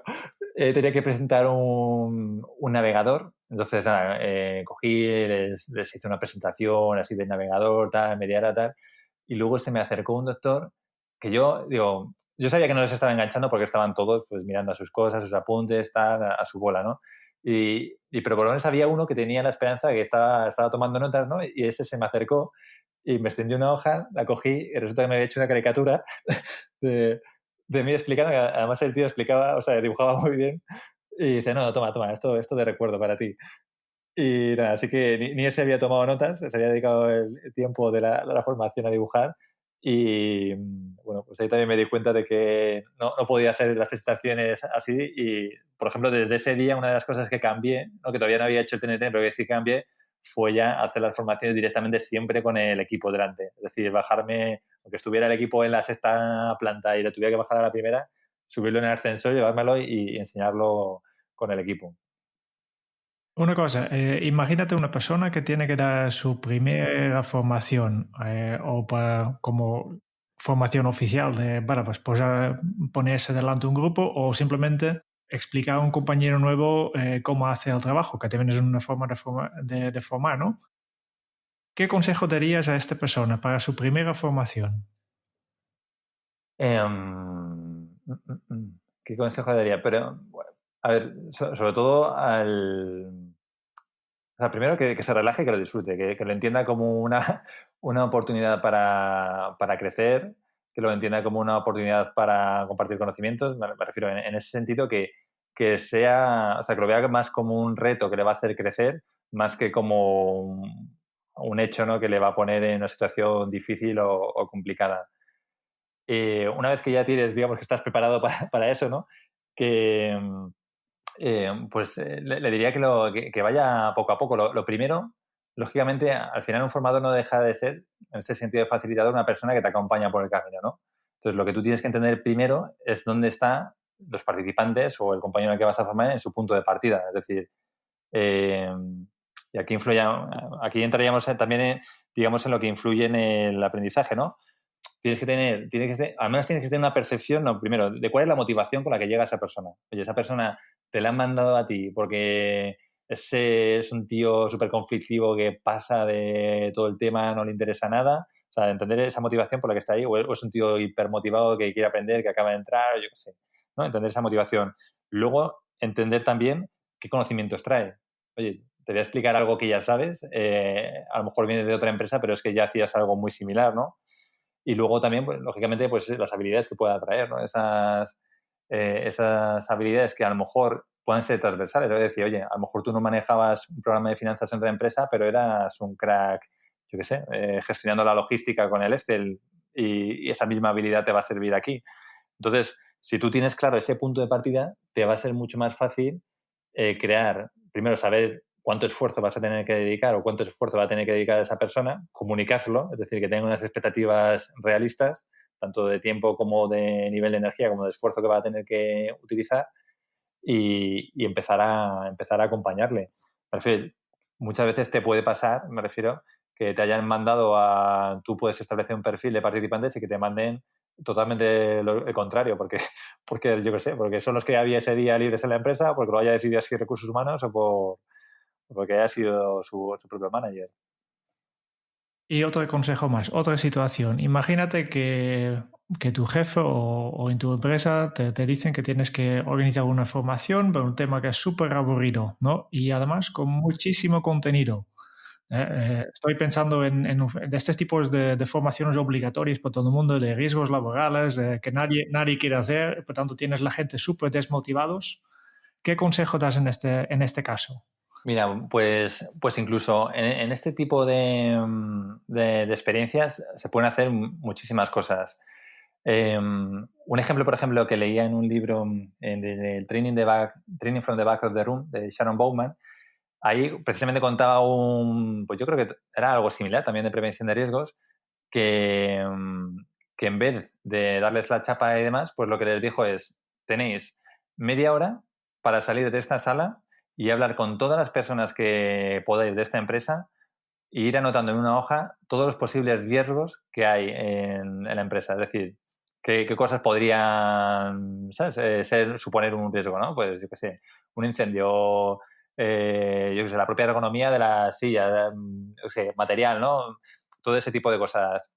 tenía que presentar un navegador, entonces nada, cogí, les hice una presentación así del navegador, tal, media hora, tal, y luego se me acercó un doctor que yo sabía que no les estaba enganchando porque estaban todos pues mirando a sus cosas, sus apuntes, tal, a su bola, ¿no? Pero por lo menos había uno que tenía la esperanza de que estaba tomando notas, ¿no? Y ese se me acercó y me extendió una hoja, la cogí y resulta que me había hecho una caricatura de, de mí explicando, que además el tío explicaba, o sea, dibujaba muy bien. Y dice, no, toma, esto de recuerdo para ti. Y nada, así que ni ese había tomado notas, se había dedicado el tiempo de la formación a dibujar. Y bueno, pues ahí también me di cuenta de que no podía hacer las presentaciones así. Y, por ejemplo, desde ese día, una de las cosas que cambié, ¿no? Que todavía no había hecho el TNT, pero que sí cambié, fue ya hacer las formaciones directamente siempre con el equipo delante. Es decir, bajarme, aunque estuviera el equipo en la sexta planta y lo tuviera que bajar a la primera, subirlo en el ascensor, llevármelo y enseñarlo con el equipo. Una cosa, imagínate una persona que tiene que dar su primera formación como formación oficial de, bueno, pues ponerse delante de un grupo o simplemente explicar a un compañero nuevo cómo hace el trabajo, que también es una forma de formar, ¿no? ¿Qué consejo darías a esta persona para su primera formación? ¿Qué consejo daría? Pero, bueno, a ver, sobre todo o sea, primero que se relaje y que lo disfrute, que lo entienda como una oportunidad para crecer, que lo entienda como una oportunidad para compartir conocimientos. Me refiero en ese sentido que sea, o sea, que lo vea más como un reto que le va a hacer crecer, más que como un hecho, ¿no? Que le va a poner en una situación difícil o complicada. Una vez que ya tienes, digamos, que estás preparado para eso, ¿no? Que, le diría que vaya poco a poco. Lo primero, lógicamente, al final un formador no deja de ser, en este sentido de facilitador, una persona que te acompaña por el camino, ¿no? Entonces, lo que tú tienes que entender primero es dónde están los participantes o el compañero al que vas a formar en su punto de partida. Es decir, y aquí entraríamos también, digamos, en lo que influye en el aprendizaje, ¿no? Al menos tienes que tener una percepción, no, primero, de cuál es la motivación con la que llega esa persona. Oye, esa persona te la han mandado a ti porque ese es un tío súper conflictivo que pasa de todo el tema, no le interesa nada. O sea, entender esa motivación por la que está ahí, o es un tío hipermotivado que quiere aprender, que acaba de entrar, o yo qué sé, ¿no? Entender esa motivación. Luego, entender también qué conocimientos trae. Oye, te voy a explicar algo que ya sabes, a lo mejor vienes de otra empresa, pero es que ya hacías algo muy similar, ¿no? Y luego también, pues, lógicamente, pues las habilidades que pueda traer, ¿no? Esas habilidades que a lo mejor pueden ser transversales. Es decir, oye, a lo mejor tú no manejabas un programa de finanzas en otra empresa, pero eras un crack, yo qué sé, gestionando la logística con el Excel y esa misma habilidad te va a servir aquí. Entonces, si tú tienes claro ese punto de partida, te va a ser mucho más fácil primero saber cuánto esfuerzo vas a tener que dedicar o cuánto esfuerzo va a tener que dedicar esa persona, comunicárselo, es decir, que tenga unas expectativas realistas, tanto de tiempo como de nivel de energía, como de esfuerzo que va a tener que utilizar y empezar a acompañarle. Me refiero, muchas veces te puede pasar, me refiero, que te hayan tú puedes establecer un perfil de participantes y que te manden totalmente el contrario, porque yo qué sé, porque son los que había ese día libres en la empresa, porque lo haya decidido así recursos humanos o porque haya sido su propio manager. Y otro consejo más, otra situación. Imagínate que tu jefe o en tu empresa te dicen que tienes que organizar una formación para un tema que es súper aburrido, ¿no? Y además con muchísimo contenido. Estoy pensando de estos tipos de formaciones obligatorias para todo el mundo, de riesgos laborales, que nadie quiere hacer, por tanto tienes la gente súper desmotivados. ¿Qué consejo das en este caso? Mira, pues incluso en este tipo de experiencias se pueden hacer muchísimas cosas. Un ejemplo, por ejemplo, que leía en un libro del Training from the Back of the Room de Sharon Bowman, ahí precisamente contaba pues yo creo que era algo similar también de prevención de riesgos, que, que en vez de darles la chapa y demás, pues lo que les dijo es, tenéis media hora para salir de esta sala y hablar con todas las personas que podáis de esta empresa e ir anotando en una hoja todos los posibles riesgos que hay en la empresa. Es decir, qué cosas podrían, ¿sabes? Suponer un riesgo, ¿no? Pues yo qué sé, un incendio, yo qué sé, la propia ergonomía de la silla, yo qué sé, material, ¿no? Todo ese tipo de cosas.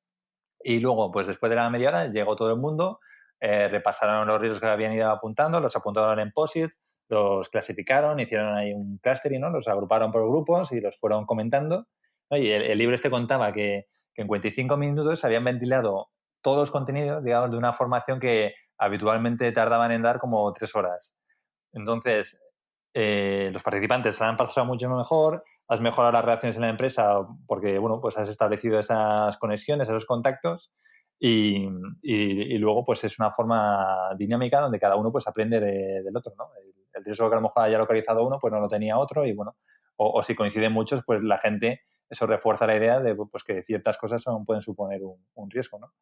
Y luego, pues después de la media hora, llegó todo el mundo, repasaron los riesgos que habían ido apuntando, los apuntaron en POSIT, los clasificaron, hicieron ahí un clustering, ¿no? Los agruparon por grupos y los fueron comentando. ¿No? Y el libro este contaba que en 45 minutos se habían ventilado todos los contenidos, digamos, de una formación que habitualmente tardaban en dar como 3 horas. Entonces, los participantes se han pasado mucho mejor, has mejorado las relaciones en la empresa porque, bueno, pues has establecido esas conexiones, esos contactos y luego pues es una forma dinámica donde cada uno pues aprende del otro, ¿no? El riesgo que a lo mejor haya localizado uno pues no lo tenía otro y bueno, o si coinciden muchos pues la gente, eso refuerza la idea de pues que ciertas cosas pueden suponer un riesgo, ¿no?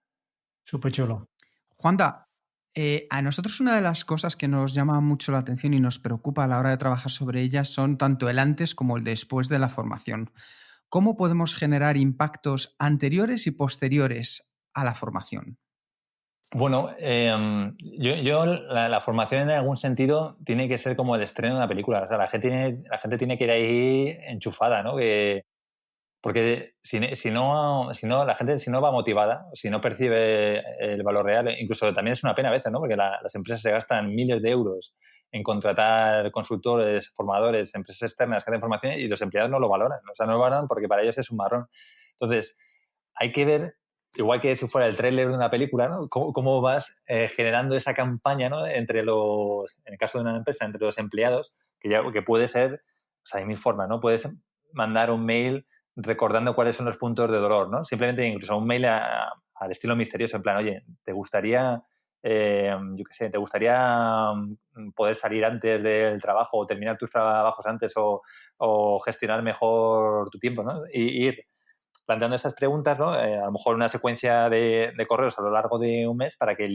Súper chulo. Juanda, a nosotros una de las cosas que nos llama mucho la atención y nos preocupa a la hora de trabajar sobre ellas son tanto el antes como el después de la formación. ¿Cómo podemos generar impactos anteriores y posteriores a la formación? Bueno, la formación en algún sentido tiene que ser como el estreno de una película. O sea, la gente tiene que ir ahí enchufada, ¿no? Porque si no, la gente si no va motivada, si no percibe el valor real, incluso también es una pena a veces, ¿no? Porque las empresas se gastan miles de euros en contratar consultores, formadores, empresas externas que hacen formación y los empleados no lo valoran. O sea, no lo valoran porque para ellos es un marrón. Entonces, hay que ver, igual que si fuera el tráiler de una película, ¿no? Cómo vas generando esa campaña, ¿no? En el caso de una empresa, entre los empleados, que puede ser, o sea, hay mil formas, ¿no? Puedes mandar un mail recordando cuáles son los puntos de dolor, ¿no? Simplemente incluso un mail al estilo misterioso, en plan, oye, ¿te gustaría yo qué sé, ¿te gustaría poder salir antes del trabajo o terminar tus trabajos antes o gestionar mejor tu tiempo, ¿no? Y ir planteando esas preguntas, ¿no? A lo mejor una secuencia de correos a lo largo de un mes para que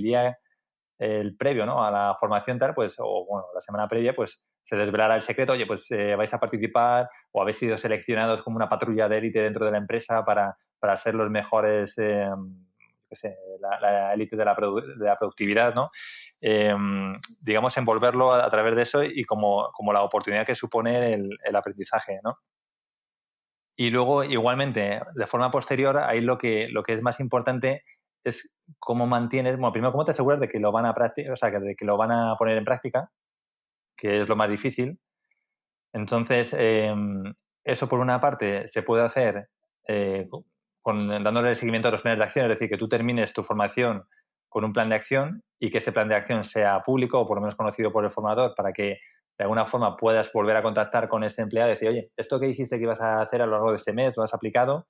el previo, ¿no? A la formación tal, pues, o bueno, la semana previa, pues se desvelará el secreto, oye, pues vais a participar o habéis sido seleccionados como una patrulla de élite dentro de la empresa para ser los mejores, qué sé, la élite de la productividad, ¿no? Digamos, envolverlo a través de eso y como la oportunidad que supone el aprendizaje, ¿no? Y luego, igualmente, de forma posterior, ahí lo que es más importante es cómo mantienes, bueno, primero, cómo te aseguras de que lo van a o sea, de que lo van a poner en práctica, que es lo más difícil. Entonces, eso por una parte se puede hacer eh, dándole seguimiento a los planes de acción, es decir, que tú termines tu formación con un plan de acción y que ese plan de acción sea público o por lo menos conocido por el formador para que de alguna forma puedas volver a contactar con ese empleado y decir, oye, esto que dijiste que ibas a hacer a lo largo de este mes, ¿lo has aplicado?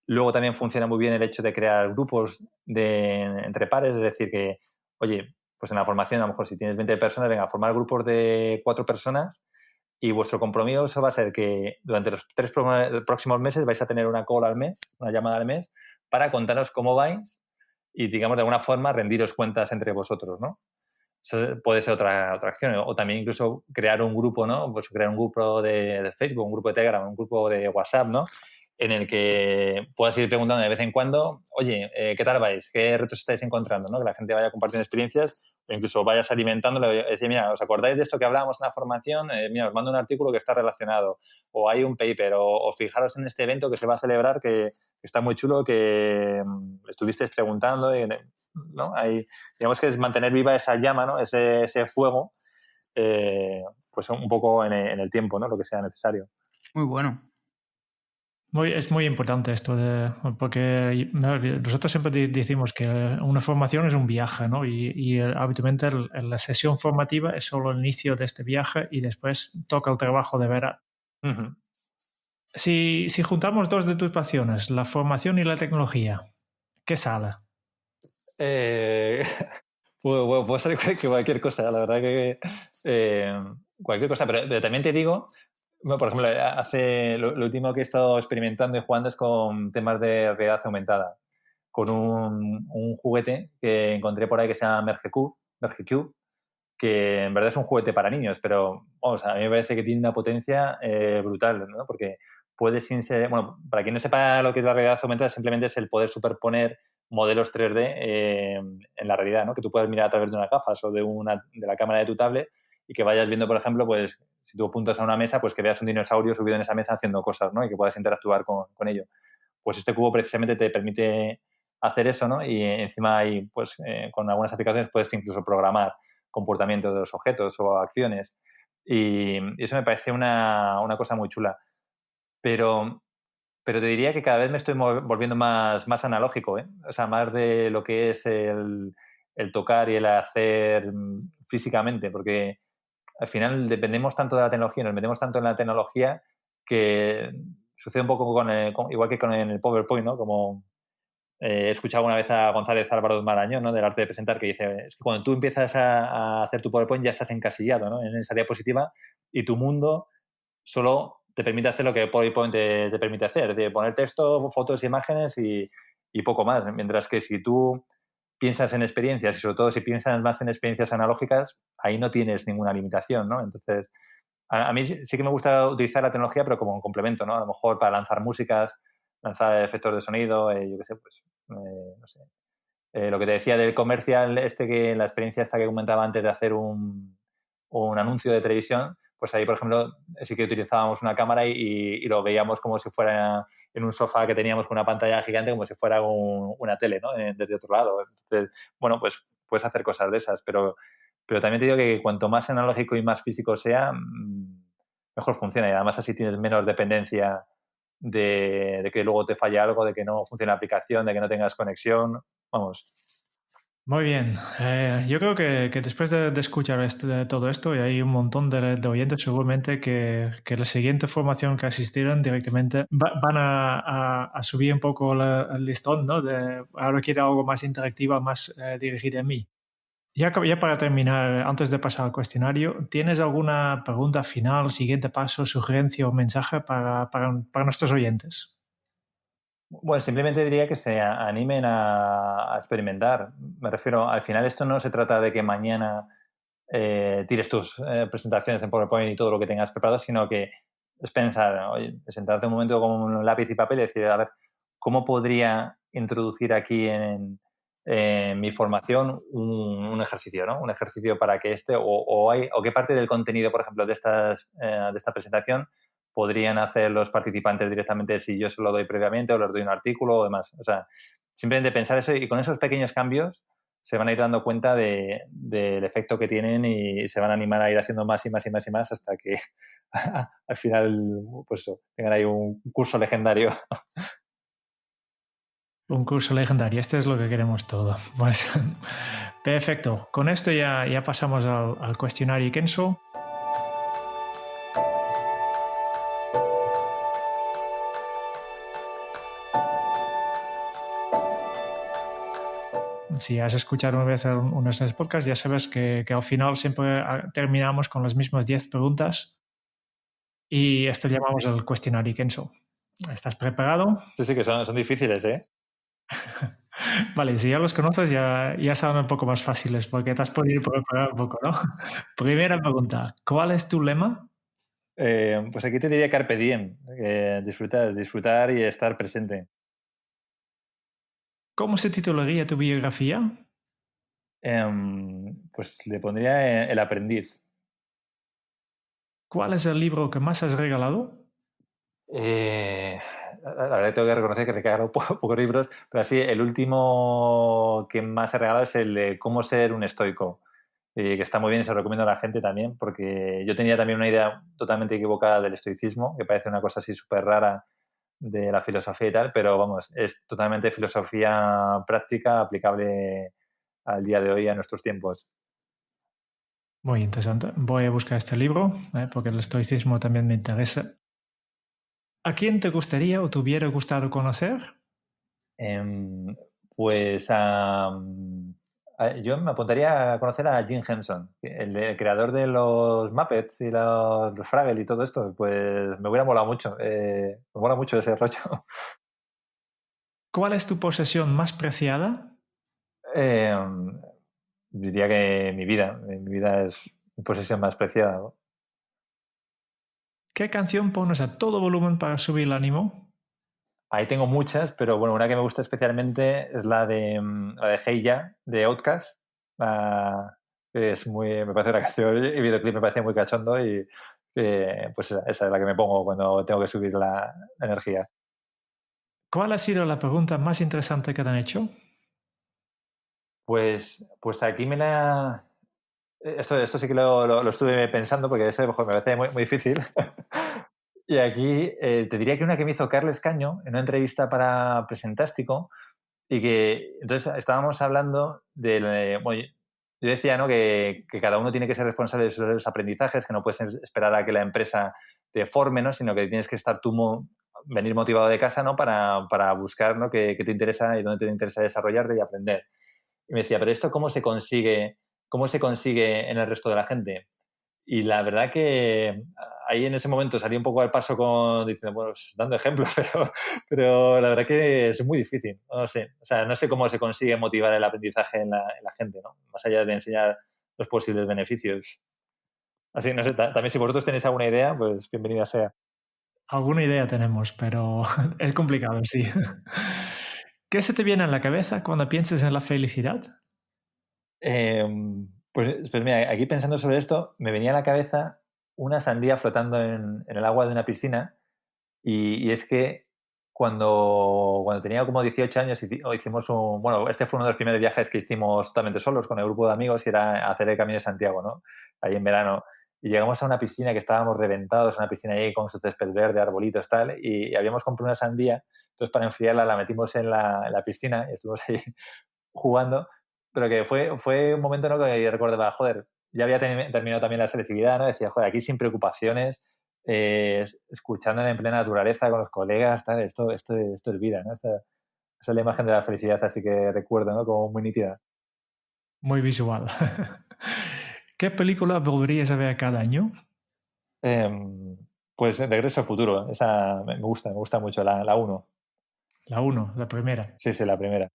Luego también funciona muy bien el hecho de crear grupos entre pares, es decir, que, oye, pues en la formación, a lo mejor si tienes 20 personas, venga, formar grupos de 4 personas y vuestro compromiso va a ser que durante los 3 próximos meses vais a tener una call al mes, una llamada al mes, para contaros cómo vais y, digamos, de alguna forma rendiros cuentas entre vosotros, ¿no? Eso puede ser otra acción. O también incluso crear un grupo, ¿no? Pues crear un grupo de Facebook, un grupo de Telegram, un grupo de WhatsApp, ¿no? En el que puedas ir preguntando de vez en cuando, oye, ¿qué tal vais? ¿Qué retos estáis encontrando? ¿No? Que la gente vaya compartiendo experiencias o incluso vayas alimentándolo. Decir, mira, ¿os acordáis de esto que hablábamos en la formación? Mira, os mando un artículo que está relacionado o hay un paper o fijaros en este evento que se va a celebrar que está muy chulo, que estuvisteis preguntando, ¿no? Digamos que es mantener viva esa llama, ¿no? Ese fuego, pues un poco en el tiempo, ¿no? Lo que sea necesario. Muy bueno. Es muy importante esto, porque nosotros siempre decimos que una formación es un viaje, ¿no? Y habitualmente la sesión formativa es solo el inicio de este viaje y después toca el trabajo de verdad. Uh-huh. Si juntamos dos de tus pasiones, la formación y la tecnología, ¿qué sale? Puede salir cualquier cosa, la verdad que cualquier cosa, pero también te digo, bueno, por ejemplo, lo último que he estado experimentando y jugando es con temas de realidad aumentada, con un juguete que encontré por ahí que se llama Mergecube, que en verdad es un juguete para niños, pero vamos, a mí me parece que tiene una potencia brutal, ¿no? Porque puedes bueno, para quien no sepa lo que es la realidad aumentada, simplemente es el poder superponer modelos 3D en la realidad, ¿no? Que tú puedas mirar a través de unas gafas o de la cámara de tu tablet y que vayas viendo, por ejemplo, pues si tú apuntas a una mesa, pues que veas un dinosaurio subido en esa mesa haciendo cosas, ¿no? Y que puedas interactuar con ello. Pues este cubo precisamente te permite hacer eso, ¿no? Y encima hay, pues, con algunas aplicaciones puedes incluso programar comportamiento de los objetos o acciones. Y eso me parece una cosa muy chula. Pero te diría que cada vez me estoy volviendo más analógico, ¿eh? O sea, más de lo que es el tocar y el hacer físicamente, porque al final dependemos tanto de la tecnología, nos metemos tanto en la tecnología que sucede un poco igual que con el PowerPoint, ¿no? Como he escuchado una vez a González Álvaro Marañón, ¿no? Del arte de presentar, que dice, es que cuando tú empiezas a hacer tu PowerPoint ya estás encasillado, ¿no? En esa diapositiva y tu mundo solo te permite hacer lo que PowerPoint te permite hacer, es decir, poner texto, fotos, imágenes y poco más. Mientras que si tú piensas en experiencias y sobre todo si piensas más en experiencias analógicas, ahí no tienes ninguna limitación, ¿no? Entonces, a mí sí que me gusta utilizar la tecnología, pero como un complemento, ¿no? A lo mejor para lanzar músicas, lanzar efectos de sonido, yo qué sé, pues, no sé. Lo que te decía del comercial, que la experiencia esta que comentaba antes de hacer un anuncio de televisión, pues ahí, por ejemplo, sí que utilizábamos una cámara y lo veíamos como si fuera en un sofá que teníamos con una pantalla gigante, como si fuera una tele, ¿no? Desde otro lado. Entonces, bueno, pues puedes hacer cosas de esas, pero también te digo que cuanto más analógico y más físico sea, mejor funciona. Y además así tienes menos dependencia de que luego te falle algo, de que no funcione la aplicación, de que no tengas conexión. Vamos. Muy bien. Yo creo que después de escuchar de todo esto, y hay un montón de oyentes seguramente que la siguiente formación que asistieron directamente van a subir un poco el listón, ¿no? Ahora quiero algo más interactivo, más dirigido a mí. Ya para terminar, antes de pasar al cuestionario, ¿tienes alguna pregunta final, siguiente paso, sugerencia o mensaje para nuestros oyentes? Bueno, simplemente diría que se animen a experimentar. Me refiero, al final esto no se trata de que mañana tires tus presentaciones en PowerPoint y todo lo que tengas preparado, sino que es pensar, oye, sentarte un momento con un lápiz y papel y decir, a ver, ¿cómo podría introducir aquí en mi formación un ejercicio, ¿no? Un ejercicio para que o qué parte del contenido, por ejemplo, de esta presentación podrían hacer los participantes directamente si yo se lo doy previamente o les doy un artículo o demás. O sea, simplemente pensar eso y con esos pequeños cambios se van a ir dando cuenta del efecto que tienen y se van a animar a ir haciendo más y más y más y más hasta que al final pues eso, tengan ahí un curso legendario. Un curso legendario, este es lo que queremos todo. Pues, perfecto, con esto ya pasamos al cuestionario Kenso. Si has escuchado una vez uno de estos podcasts, ya sabes que al final siempre terminamos con las mismas 10 preguntas y esto llamamos el cuestionario Kenso. ¿Estás preparado? Sí, sí, que son difíciles, ¿eh? Vale, si ya los conoces, ya son un poco más fáciles porque te has podido preparar un poco, ¿no? Primera pregunta, ¿cuál es tu lema? Pues aquí te diría carpe diem, disfrutar y estar presente. ¿Cómo se titularía tu biografía? Pues le pondría El aprendiz. ¿Cuál es el libro que más has regalado? Eh, la verdad que tengo que reconocer que regalo pocos libros, pero así el último que más he regalado es el de Cómo ser un estoico, que está muy bien y se lo recomiendo a la gente también, porque yo tenía también una idea totalmente equivocada del estoicismo, que parece una cosa así súper rara de la filosofía y tal, pero vamos, es totalmente filosofía práctica aplicable al día de hoy, a nuestros tiempos. Muy interesante. Voy a buscar este libro porque el estoicismo también me interesa. ¿A quién te gustaría o te hubiera gustado conocer? Em, pues yo me apuntaría a conocer a Jim Henson, el creador de los Muppets y los Fraggle y todo esto. Pues me hubiera molado mucho. Me mola mucho ese rollo. ¿Cuál es tu posesión más preciada? Em, Diría que mi vida es mi posesión más preciada, ¿no? ¿Qué canción pones a todo volumen para subir el ánimo? Ahí tengo muchas, pero bueno, una que me gusta especialmente es la de Hey Ya, de Outkast. Que es me parece una canción, el videoclip me parece muy cachondo y pues esa es la que me pongo cuando tengo que subir la energía. ¿Cuál ha sido la pregunta más interesante que te han hecho? Pues aquí esto sí que lo estuve pensando porque ese ojo, me parece muy, muy difícil. Y aquí te diría que una que me hizo Carles Caño en una entrevista para Presentástico. Y que entonces estábamos hablando bueno, yo decía, ¿no? Que cada uno tiene que ser responsable de sus aprendizajes, que no puedes esperar a que la empresa te forme, ¿no? Sino que tienes que estar venir motivado de casa, ¿no? Para buscar, ¿no? Qué te interesa y dónde te interesa desarrollarte y aprender. Y me decía, pero esto cómo se consigue en el resto de la gente? Y la verdad que ahí en ese momento salí un poco al paso diciendo, bueno, pues, dando ejemplos, pero la verdad que es muy difícil. No sé, o sea, no sé cómo se consigue motivar el aprendizaje en la gente, ¿no? Más allá de enseñar los posibles beneficios. Así, no sé, también si vosotros tenéis alguna idea, pues bienvenida sea. Alguna idea tenemos, pero es complicado, sí. ¿Qué se te viene a la cabeza cuando piensas en la felicidad? Pues mira, aquí pensando sobre esto, me venía a la cabeza una sandía flotando en el agua de una piscina. Y es que cuando tenía como 18 años hicimos bueno, este fue uno de los primeros viajes que hicimos totalmente solos con el grupo de amigos y era hacer el Camino de Santiago, ¿no? Ahí en verano. Y llegamos a una piscina que estábamos reventados, una piscina ahí con su césped verde, arbolitos, tal, y habíamos comprado una sandía, entonces para enfriarla la metimos en la piscina y estuvimos ahí jugando, pero que fue un momento, ¿no? Que yo recordaba, joder, ya había terminado también la selectividad, ¿no? Decía, joder, aquí sin preocupaciones, escuchando en plena naturaleza con los colegas, tal, esto es vida, ¿no? Esa es la imagen de la felicidad, así que recuerdo, ¿no? Como muy nítida. Muy visual. ¿Qué película volverías a ver cada año? Pues Regreso al futuro. Esa me gusta mucho, la 1. La 1, la primera. Sí, la primera.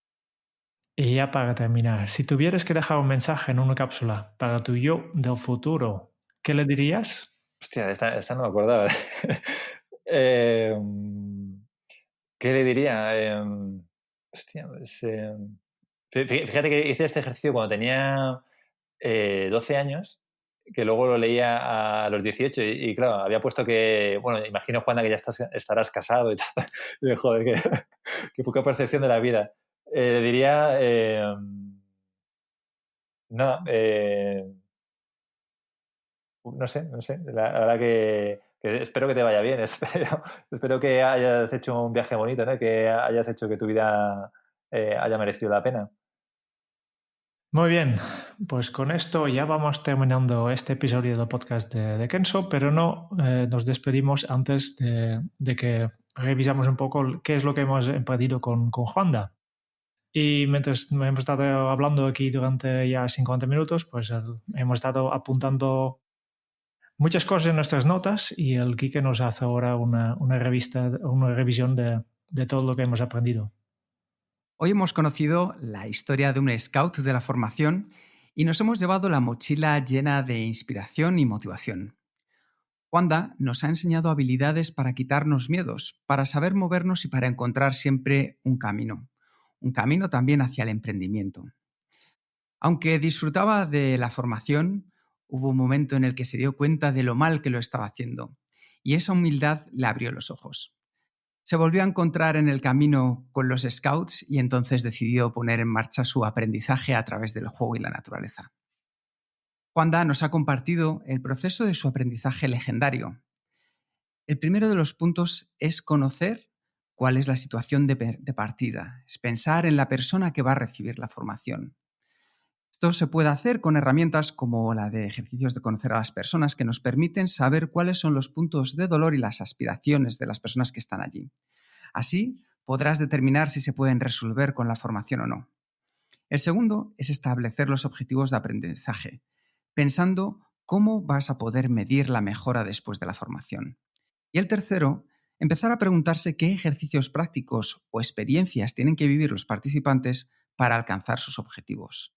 Y ya para terminar, si tuvieras que dejar un mensaje en una cápsula para tu yo del futuro, ¿qué le dirías? Hostia, esta no me acordaba. ¿Qué le diría? Hostia, pues, fíjate que hice este ejercicio cuando tenía 12 años, que luego lo leía a los 18 y claro, había puesto que, bueno, imagino, Juana, que ya estarás casado y todo. Y joder, qué poca percepción de la vida. Le diría, no, no sé, la verdad que espero que te vaya bien, espero que hayas hecho un viaje bonito, ¿no? Que hayas hecho que tu vida haya merecido la pena. Muy bien, pues con esto ya vamos terminando este episodio del podcast de Kenso, pero no nos despedimos antes de que revisamos un poco qué es lo que hemos emprendido con Juanda. Y mientras hemos estado hablando aquí durante ya 50 minutos, pues hemos estado apuntando muchas cosas en nuestras notas y el Quique nos hace ahora una revisión de todo lo que hemos aprendido. Hoy hemos conocido la historia de un scout de la formación y nos hemos llevado la mochila llena de inspiración y motivación. Juanda nos ha enseñado habilidades para quitarnos miedos, para saber movernos y para encontrar siempre un camino también hacia el emprendimiento. Aunque disfrutaba de la formación, hubo un momento en el que se dio cuenta de lo mal que lo estaba haciendo, y esa humildad le abrió los ojos. Se volvió a encontrar en el camino con los scouts y entonces decidió poner en marcha su aprendizaje a través del juego y la naturaleza. Juanda nos ha compartido el proceso de su aprendizaje legendario. El primero de los puntos es conocer cuál es la situación de partida, es pensar en la persona que va a recibir la formación. Esto se puede hacer con herramientas como la de ejercicios de conocer a las personas que nos permiten saber cuáles son los puntos de dolor y las aspiraciones de las personas que están allí. Así podrás determinar si se pueden resolver con la formación o no. El segundo es establecer los objetivos de aprendizaje, pensando cómo vas a poder medir la mejora después de la formación. Y el tercero, empezar a preguntarse qué ejercicios prácticos o experiencias tienen que vivir los participantes para alcanzar sus objetivos.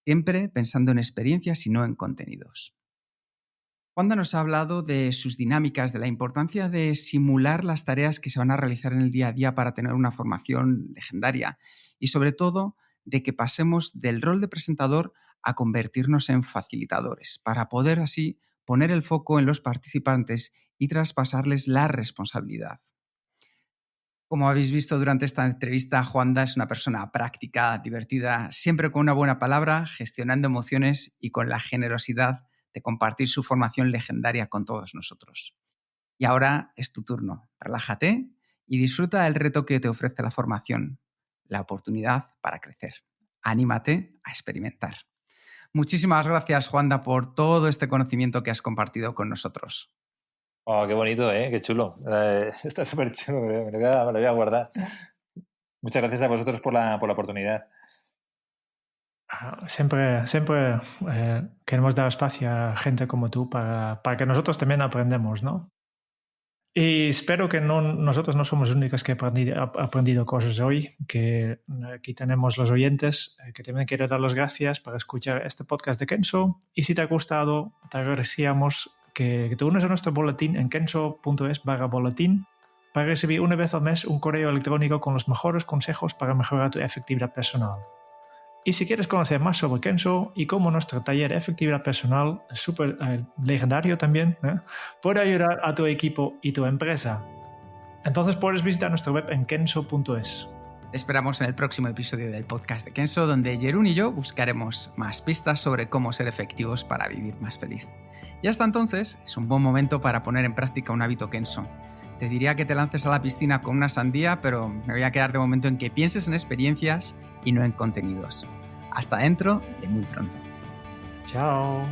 Siempre pensando en experiencias y no en contenidos. Juanda nos ha hablado de sus dinámicas, de la importancia de simular las tareas que se van a realizar en el día a día para tener una formación legendaria y sobre todo de que pasemos del rol de presentador a convertirnos en facilitadores para poder así poner el foco en los participantes y traspasarles la responsabilidad. Como habéis visto durante esta entrevista, Juanda es una persona práctica, divertida, siempre con una buena palabra, gestionando emociones y con la generosidad de compartir su formación legendaria con todos nosotros. Y ahora es tu turno. Relájate y disfruta del reto que te ofrece la formación, la oportunidad para crecer. Anímate a experimentar. Muchísimas gracias, Juanda, por todo este conocimiento que has compartido con nosotros. Oh, qué bonito, qué chulo. Está súper chulo, me lo voy a guardar. Muchas gracias a vosotros por la oportunidad. Siempre queremos dar espacio a gente como tú para que nosotros también aprendamos, ¿no? Y espero que nosotros no somos los únicos que han aprendido cosas hoy, que aquí tenemos los oyentes que también quiero dar las gracias por escuchar este podcast de Kenso. Y si te ha gustado, te agradecíamos que te unes a nuestro boletín en kenso.es/boletín para recibir una vez al mes un correo electrónico con los mejores consejos para mejorar tu efectividad personal. Y si quieres conocer más sobre Kenso y cómo nuestro taller de efectividad personal, súper legendario también, puede ayudar a tu equipo y tu empresa, entonces puedes visitar nuestra web en kenso.es. Te esperamos en el próximo episodio del podcast de Kenso, donde Jeroen y yo buscaremos más pistas sobre cómo ser efectivos para vivir más feliz. Y hasta entonces, es un buen momento para poner en práctica un hábito Kenso. Te diría que te lances a la piscina con una sandía, pero me voy a quedar de momento en que pienses en experiencias y no en contenidos. Hasta dentro de muy pronto. Chao.